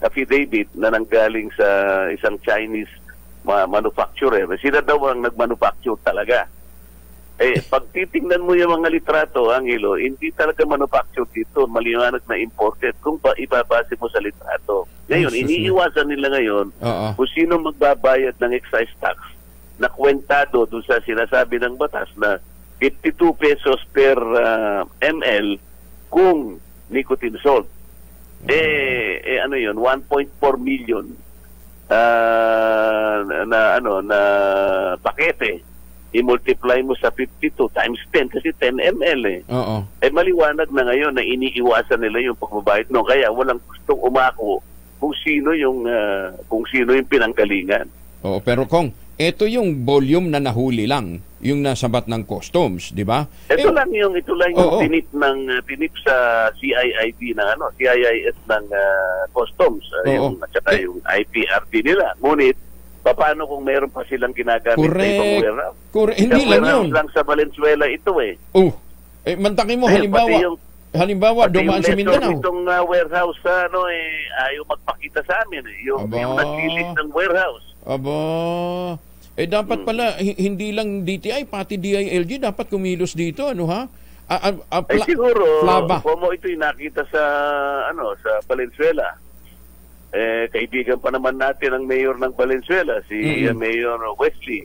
affidavit na nanggaling sa isang Chinese manufacturer. Sila daw ang nag-manufacture talaga. Pag titingnan mo yung mga litrato, Angelo, hindi talaga manufacture dito. Maliwanag na imported kung ibabase mo sa litrato. Ngayon, iniiwasan nila ngayon kung sino magbabayad ng excise tax na kwentado doon sa sinasabi ng batas na 52 pesos per ml kung nicotine salt. Ano yun, 1.4 million na pakete. I-multiply mo sa 52 times 10 kasi 10 ml eh. Oo. Maliwanag na ngayon na iniiwasan nila yung pagbabayad no, kaya walang gustong umako kung sino yung pinanggalingan. Oo, pero Kong, ito yung volume na nahuli lang, yung nasabat ng customs, di ba? Ito lang yung tinip sa CIID ng CIIS ng customs, yung at saka yung IPRD nila. Ngunit paano kung meron pa silang ginagamit sa ibang warehouse? Hindi lang yun. Lang sa Valenzuela ito eh. Mantakin mo, halimbawa dumaan sa Mindanao. Itong warehouse ayaw magpakita sa amin eh. Yung nagpilit ng warehouse. Dapat pala hindi lang DTI pati DILG dapat kumilos dito, ano ha? Siguro Flaba. Kung ito'y nakita sa Valenzuela. Kaibigan pa naman natin ang mayor ng Valenzuela, si Mayor Wesley.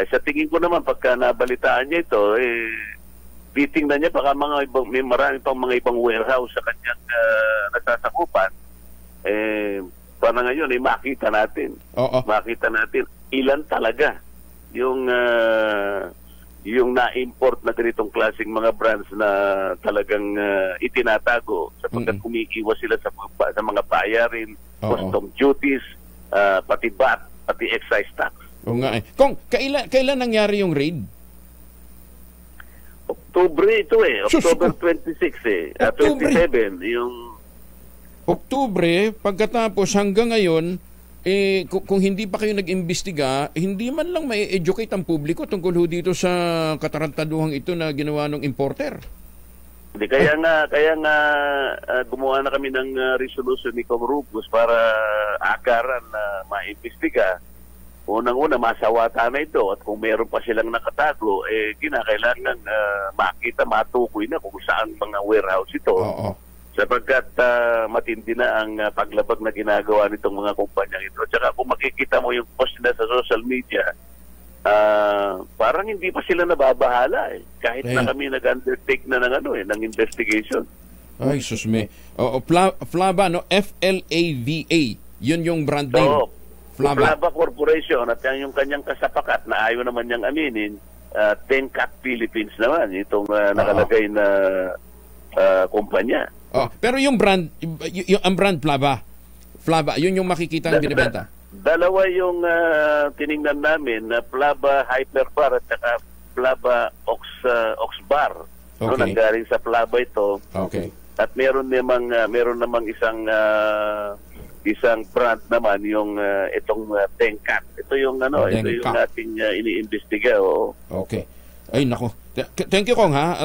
Sa tingin ko naman pagka nabalitaan niya ito, titingnan niya baka may marami pang mga ibang warehouse sa kanyang nasasakupan. Para ngayon makita natin. Makita natin ilan talaga yung na-import na ganitong klaseng mga brands na talagang itinatago sapagkat kumikiwas sila sa mga bayarin, custom duties, pati VAT, pati excise tax. Oo nga eh. Kung kailan nangyari yung raid? Oktubre ito eh. October 26 eh. 27 yung Oktubre, pagkatapos hanggang ngayon, kung hindi pa kayo nag-imbestiga, hindi man lang ma-educate ang publiko tungkol dito sa katarantaduhang ito na ginawa ng importer. Hindi, kaya nga gumawa na kami ng resolution ni Kong Rufus para agaran na maimbestiga. Unang-una, masawata na ito at kung meron pa silang nakatago, kinakailangan makita, matukoy na kung saan mga warehouse ito. Sapagkat matindi na ang paglabag na ginagawa nitong mga kumpanyang ito. Tsaka kung makikita mo yung post na sa social media, parang hindi pa sila nababahala eh. Kahit na kami nag-undertake na ng investigation. Ay, susme. Flaba, no? F-L-A-V-A. Yun yung brand name. Flaba Corporation at yung kanyang kasapakat na ayaw naman niyang aminin, Tencat Philippines naman. Itong nakalagay na kumpanya. Pero yung brand, ang brand Flaba, yun yung makikita ng binibenta. Dalawa yung tiningnan namin na Flaba Hyperbar at saka Flaba Oxbar. No, nanggaling sa Flaba ito. At meron namang isang brand naman yung itong Tencat. Ito yung ito yung ating iniimbestiga. Okay. Ay nako. Thank you Kong ha.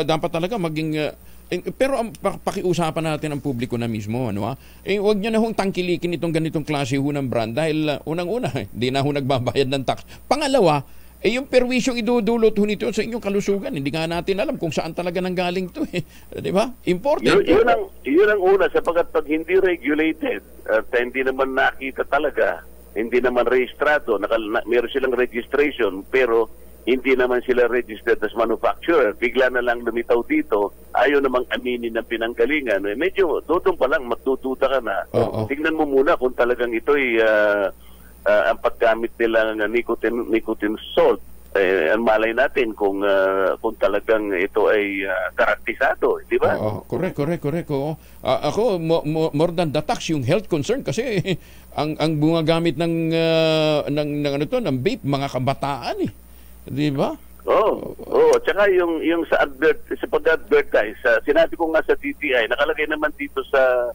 Dapat talaga maging pero pakiusapan natin ang publiko na mismo, ano ha? Huwag niyo na hong tangkilikin itong ganitong klase ho ng brand dahil unang-una, hindi na ho nagbabayad ng tax. Pangalawa, yung perwisyong idudulot ho nito sa inyong kalusugan, hindi nga natin alam kung saan talaga nanggaling to eh. Di ba? Important. Yun ang una, sapagkat pag hindi regulated at hindi naman nakita talaga, hindi naman rehistrado, meron silang registration, pero hindi naman sila registered as manufacturer. Bigla na lang lumitaw dito, ayaw namang aminin ng pinanggalingan. Medyo, doon pa lang, magtututa ka na. Tingnan mo muna kung talagang ito'y ang paggamit nila ng nicotine salt. Ang malay natin kung talagang ito ay karaktisado, di ba? Correct. Ako, more than the tax, yung health concern kasi ang gumagamit ng vape, mga kabataan eh. Di ba? Tsaka yung sa pag-advertise, sinabi ko nga sa DTI, nakalagay naman dito sa,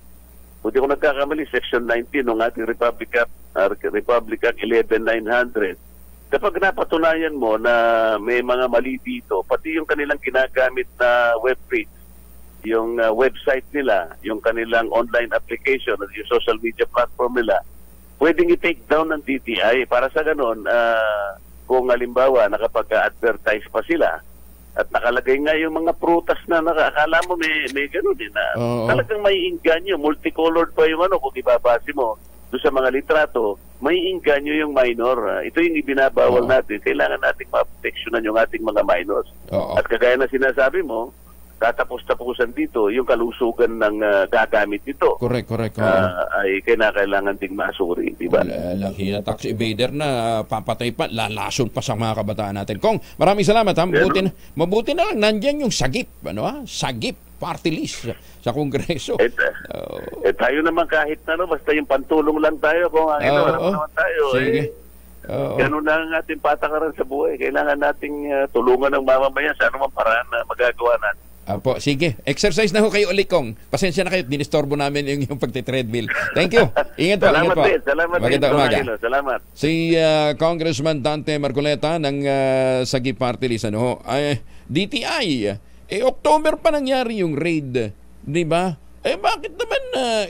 kung di ko nagkakamali, Section 19 ng ating Republic Act 11-900. Kapag napatunayan mo na may mga mali dito, pati yung kanilang ginagamit na web page, yung website nila, yung kanilang online application, yung social media platform nila, pwedeng i-take down ng DTI para sa ganon, kung halimbawa nakapag-advertise pa sila at nakalagay nga yung mga prutas na akala mo may gano'n din na talagang may inganyo, multicolored pa yung kung ibabase mo doon sa mga litrato, may inganyo yung minor. Ito yung ibinabawal natin. Kailangan nating maproteksyonan yung ating mga minors. At kagaya na sinasabi mo, tatapos-tapusan dito, yung kalusugan ng gagamit nito. Correct. Ay kailangan ding masuri, di ba? Walang hiya, tax evader na papatay pa, lalason pa sa mga kabataan natin. Kong, maraming salamat ha. Mabuti na lang nandyan yung sagip, sagip party list sa Kongreso. Tayo naman kahit basta yung pantulong lang tayo kung naman tayo. Sige. Ganun na ang ating patakaran sa buhay. Kailangan nating tulungan ng mamamayan sa anumang paraan na magagawa natin. Apo, sige. Exercise na ho kayo ulit, Kong. Pasensya na kayo, dinistorbo namin yung pagte-treadmill. Thank you. Ingat po. Salamat Magandang umaga. Salamat. Si Congressman Dante Marcoleta ng Sagip Party List, DTI. October pa nangyari yung raid, di ba? Bakit naman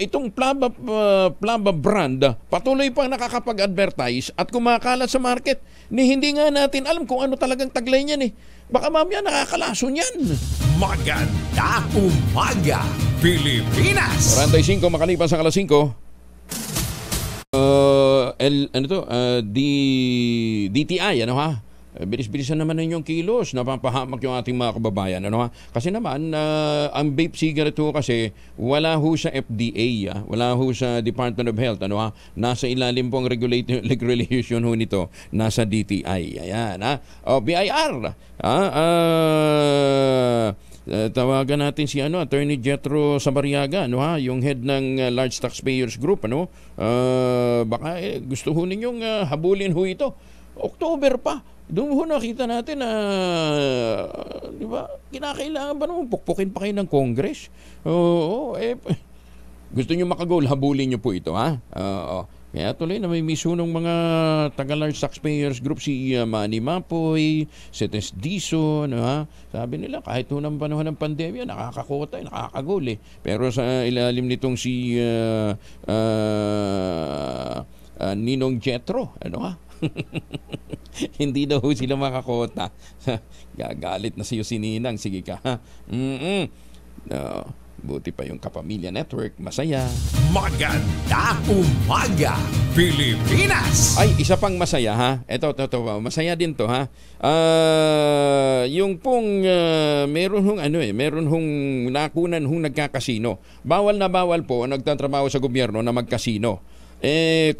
itong Plamba brand patuloy pang nakakapag-advertise at kumakalat sa market? Hindi nga natin alam kung ano talagang taglay niyan . Baka mamaya nakakalason yan. Maganda umaga, Pilipinas! 45 makalipas ang alas 5. DTI, bilis-bilisan naman ninyong kilos, napapahamak yung ating mga kababayan. Kasi naman, ang vape cigarette kasi wala ho sa FDA, wala ho sa Department of Health. Nasa ilalim po ang regulation ho nito, nasa DTI. Ayan, BIR. Tawagan natin si Attorney Jetro Sabariaga, yung head ng Large Taxpayers Group. Baka gusto ho ninyong habulin ho ito. October pa. Doon ho nakita natin na, di ba, kinakailangan ba naman pukpukin pa kayo ng Congress? Gusto nyo makagol, habulin nyo po ito, ha? Kaya tuloy na may misunong mga taga-large taxpayers group, si Manny Mapoy, si Tess Dison, sabi nila, kahit ng panahon ng pandemya, nakakakota, nakakagol . Pero sa ilalim nitong si Ninong Jetro, hindi daw sila makakota. Gagalit na sa'yo si Ninang. Sige ka, ha? Buti pa yung Kapamilya Network. Masaya. Maganda umaga, Pilipinas! Ay, isa pang masaya, ha? Ito. Masaya din to, ha? Yung pong meron hong nakunan hong nagkakasino. Bawal na bawal po nagtatrabaho sa gobyerno na magkasino.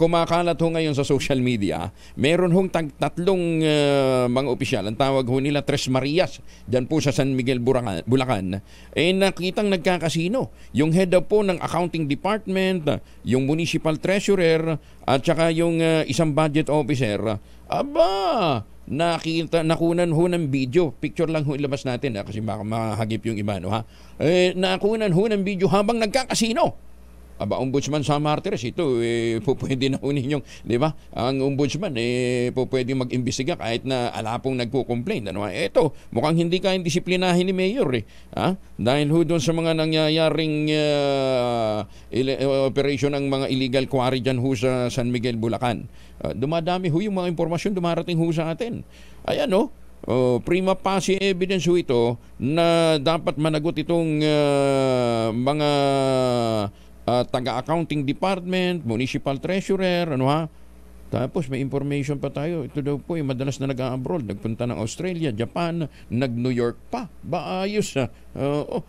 Kumakalat ho ngayon sa social media, meron hong tatlong mga opisyal, ang tawag ho nila Tres Marias, dyan po sa San Miguel, Bulacan, nakitang nagkakasino. Yung head po ng accounting department, yung municipal treasurer, at saka yung isang budget officer, nakunan ho ng video. Picture lang ho ilabas natin, kasi baka mahagip yung iba, nakunan ho ng video habang nagkakasino. Ombudsman Sam Martires, ito pwede na ninyong, di ba? Ang ombudsman pwede mag-imbestiga kahit na alapong nagko-complain. Ito, mukhang hindi kayang disiplinahin ni Mayor dahil ho doon sa mga nangyayaring operation ng mga illegal quarry dyan ho sa San Miguel, Bulacan. Dumadami ho yung mga impormasyon dumarating ho sa atin. Ayan prima facie evidence ho ito na dapat managot itong mga taga-accounting department, municipal treasurer, Tapos may information pa tayo. Ito daw po madalas na nag-abroad. Nagpunta ng Australia, Japan, nag-New York pa. Ayos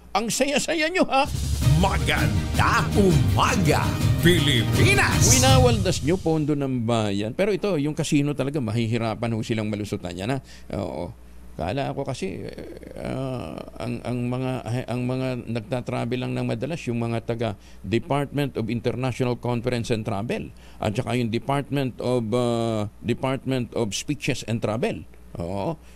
ang saya-saya nyo, ha? Maganda umaga, Pilipinas! Winawaldas nyo, pondo ng bayan. Pero ito, yung casino talaga, mahihirapan ho silang malusutan yan, ha? Kala ako kasi ang mga nagta-travel lang ng madalas yung mga taga Department of International Conference and Travel at saka yung Department of Speeches and Travel.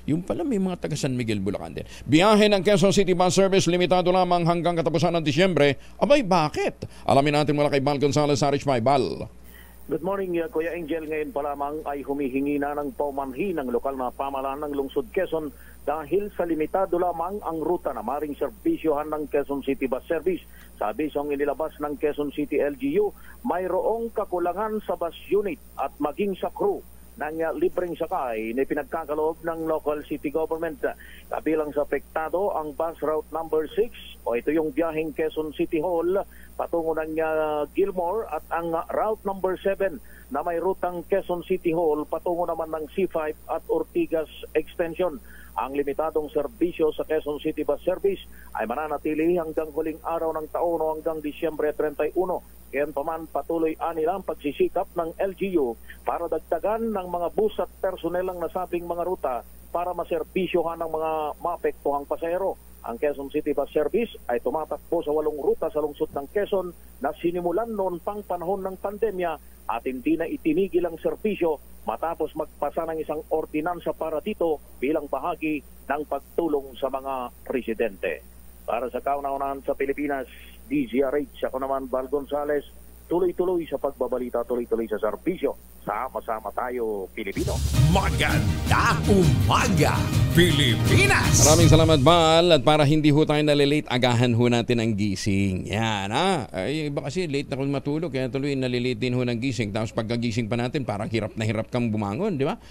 Yung pala may mga taga San Miguel, Bulacan din. Biyahe ng Quezon City Bus Service limitado lamang hanggang katapusan ng Disyembre. Abay, bakit? Alamin natin mula kay Bal Gonzales, Sarich Bal. Good morning, Kuya Angel. Ngayon pa lamang ay humihingi na ng paumanhin ng lokal na pamahalaan ng lungsod Quezon dahil sa limitado lamang ang ruta na maring serbisyohan ng Quezon City Bus Service. Sa abisong inilabas ng Quezon City LGU, mayroong kakulangan sa bus unit at maging sa crew ng libreng sakay na pinagkakaloob ng local city government. Kabilang sa apektado ang bus route number 6 o ito yung biyaheng Quezon City Hall patungo ng Gilmore at ang route number 7 na may rutang Quezon City Hall patungo naman ng C5 at Ortigas Extension. Ang limitadong serbisyo sa Quezon City Bus Service ay mananatili hanggang huling araw ng taon o hanggang Disyembre 31. Kaya paman patuloy nilang pagsisikap ng LGU para dagdagan ng mga bus at personel ang nasabing mga ruta para maserbisyohan ng mga maapektuhang pasahero. Ang Quezon City Bus Service ay tumatakbo sa 8 ruta sa lungsod ng Quezon na sinimulan noon pang panahon ng pandemya at hindi na itinigil ang serbisyo matapos magpasa ng isang ordinansa para dito bilang bahagi ng pagtulong sa mga residente. Para sa kauna-unahan sa Pilipinas, DZRH, ako naman Val Gonzales, tuloy-tuloy sa pagbabalita, tuloy-tuloy sa serbisyo. Sama-sama tayo, Pilipino. Maganda umaga, Pilipinas! Maraming salamat, Val. At para hindi ho tayo nalilate, agahan ho natin ang gising. Yan, ha? Ay, iba kasi late na kung matulog, kaya tuloy nalilate din ho ng gising. Tapos pagkagising pa natin, parang hirap na hirap kang bumangon, di ba?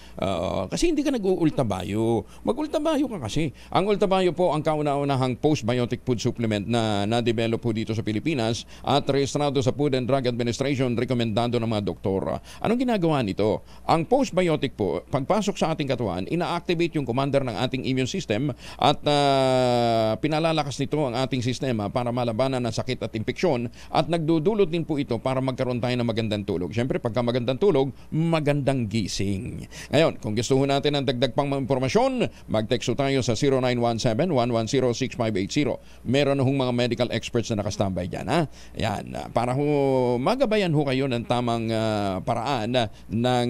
Kasi hindi ka nag-uultabayo. Mag-ultabayo ka kasi. Ang ultabayo po, ang kauna-unahang postbiotic food supplement na na-develop po dito sa Pilipinas at rehistrado sa Food and Drug Administration, rekomendado ng mga doktor. Anong ginagawa nito? Ang postbiotic po, pagpasok sa ating katawan, ina-activate yung commander ng ating immune system at pinalalakas nito ang ating sistema para malabanan ng sakit at impeksyon at nagdudulot din po ito para magkaroon tayo ng magandang tulog. Siyempre, pagka magandang tulog, magandang gising. Ngayon, kung gusto ho natin ng dagdag pang impormasyon, mag-text tayo sa 0917-110-6580. Meron hong mga medical experts na nakastambay dyan. Ha? Yan, para ho magabayan ho kayo ng tamang paraan ng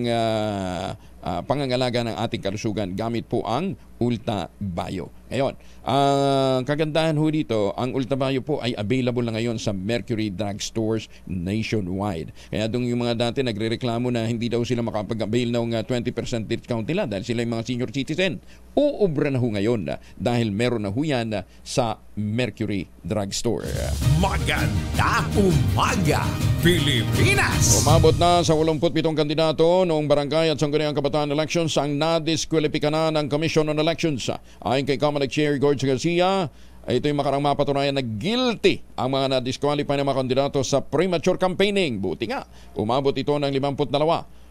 pangangalaga ng ating kalusugan gamit po ang Ultabayo. Ngayon, ang kagandahan ho dito, ang Ultabayo po ay available na ngayon sa Mercury Drug Stores nationwide. Kaya doon yung mga dati nagrereklamo na hindi daw sila makapag-avail ng 20% discount nila dahil sila yung mga senior citizen. Uubra na ho ngayon dahil meron na ho yan sa Mercury Drug Store. Maganda umaga, Pilipinas! Umabot na sa 87 kandidato noong barangay at sangguniang kabataan elections ang nadiskwalipika na ng Commission on Elections. Ayon kay Comelec Chair George Garcia, ito yung makarang mapatunayan na guilty ang mga na-disqualify na mga kandidato sa premature campaigning. Buti nga, umabot ito ng 52.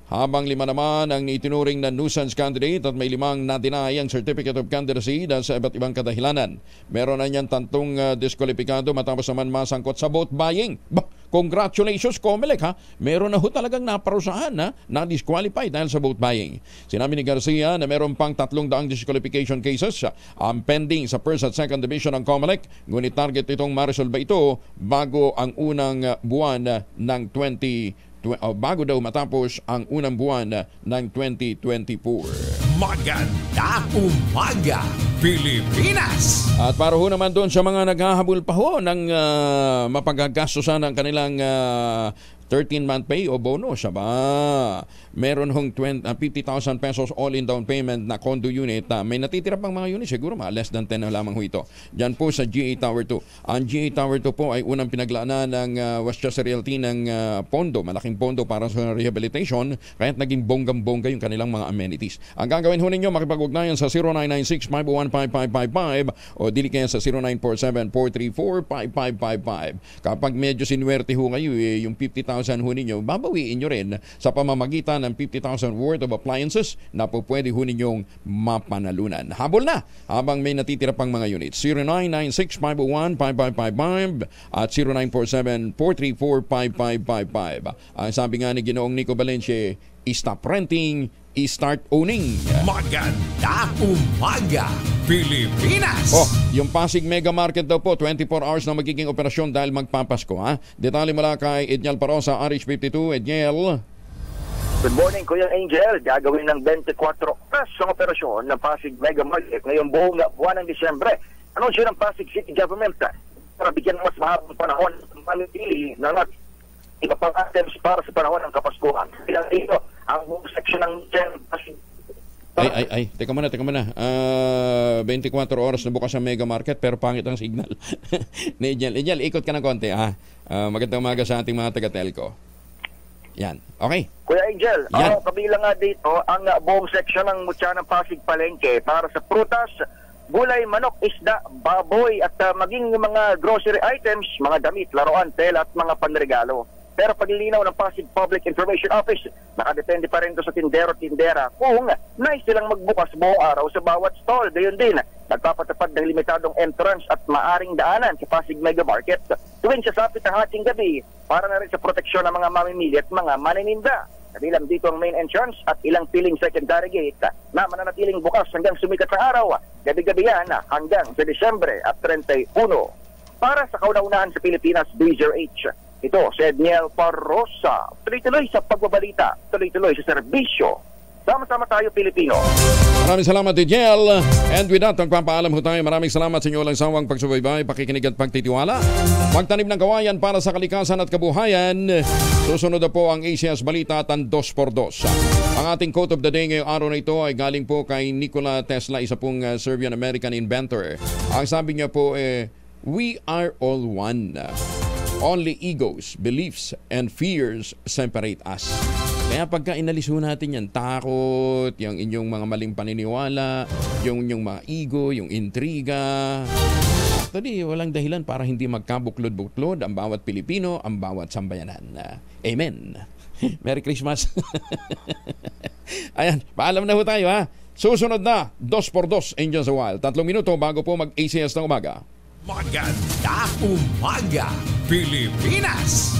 Habang 5 naman ang itinuring na nuisance candidate at may 5 na-deny ang certificate of candidacy dahil sa iba't ibang kadahilanan. Meron na niyan 3 diskwalipikado matapos naman masangkot sa vote buying. Congratulations, Comelec, ha? Meron na ho talagang naparusahan na disqualify dahil sa vote buying. Sinabi ni Garcia na meron pang 300 disqualification cases ang pending sa first at second division ng Comelec. Ngunit target itong ma-resolve ito bago ang unang buwan ng bago daw matapos ang unang buwan ng 2024. Maganda umaga, Pilipinas! At para ho naman doon sa mga naghahabol pa ho ng mapagagastusan ng kanilang 13-month pay o bonus, meron hong 50,000 pesos all-in down payment na condo unit. May natitira pang mga unit, siguro mga less than 10 na lamang ho ito. Diyan po sa GA Tower 2. Ang GA Tower 2 po ay unang pinaglaanan ng Westchester Realty ng pondo, malaking pondo para sa rehabilitation, kaya't naging bonggang-bongga yung kanilang mga amenities. Ang gagawin ho ninyo, makipag-ugnayan sa 0996-501-5555 o dili kaya sa 0947-434-5555. Kapag medyo sinwerte ho kayo, yung 50,000 ho ninyo, babawiin nyo rin sa pamamagitan ng 50,000 worth of appliances na po pwede ho ninyong mapanalunan. Habol na habang may natitira pang mga units. 0996-501-5555 at 0947-434-5555. Ang sabi nga ni Ginoong Nico Valencia, stop renting, start owning. Maganda umaga, Pilipinas! Yung Pasig Mega Market daw po, 24 hours na magiging operasyon dahil magpapasko. Detalye mula kay Edniel Parosa, RH52. Edniel. Good morning, Kuya Angel. Gagawin ng 24 oras ang operasyon ng Pasig Mega Market ngayong buong buwan ng Disyembre. Anunsyo ng Pasig City Government para bigyan ng mas mahabang panahon ng panitili ng iba pang items para sa panahon ng Kapaskuhan. Ilang dito, ang buong section ng Pasig. Teka muna. 24 oras na bukas ang Mega Market pero pangit ang signal. Edniel, ikot ka ng konti. Magandang umaga sa ating mga taga-telco. Yan, okay. Kuya Angel, kabilang nga dito ang buong section ng Mutya ng Pasig Palengke para sa prutas, gulay, manok, isda, baboy at maging mga grocery items, mga damit, laruan, tela at mga panregalo. Pero paglilinaw ng Pasig Public Information Office, nakadepende pa rin ito sa tindero-tindera kung nais silang magbukas buong araw sa bawat stall. Gayon din, nagpapatupad ng limitadong entrance at maaring daanan sa Pasig Mega Market tuwing sasapit ang hating gabi para na rin sa proteksyon ng mga mamimili at mga manininda. Kabilang dito ang main entrance at ilang piling secondary gate na mananatiling bukas hanggang sumikat sa araw. Gabi-gabi yan hanggang sa Disyembre at 31. Para sa kauna-unahan sa Pilipinas, DZRH. Ito, si Edniel Parrosa. Tuloy-tuloy sa pagbabalita, tuloy-tuloy sa serbisyo. Sama-sama tayo, Pilipino. Maraming salamat, Edniel. And with that, magpapaalam ho tayo. Maraming salamat sa inyo lang sawang pagsubaybay, pakikinig at pagtitiwala. Magtanim ng kawayan para sa kalikasan at kabuhayan. Susunod na po ang ACS Balita at ang 2x2. Ang ating quote of the day ngayong araw na ito ay galing po kay Nikola Tesla, isa pong Serbian-American inventor. Ang sabi niya po, we are all one. Only egos, beliefs, and fears separate us. Kaya pagka inalis natin yan, takot, yung inyong mga maling paniniwala, yung inyong mga ego, yung intriga. Actually, walang dahilan para hindi magkabuklod-buklod ang bawat Pilipino, ang bawat sambayanan. Amen. Merry Christmas. Ayan, paalam na ho tayo ha. Susunod na, 2x2, Angels a Wild. 3 minuto bago po mag-ACS ng umaga. Maganda umaga, Pilipinas!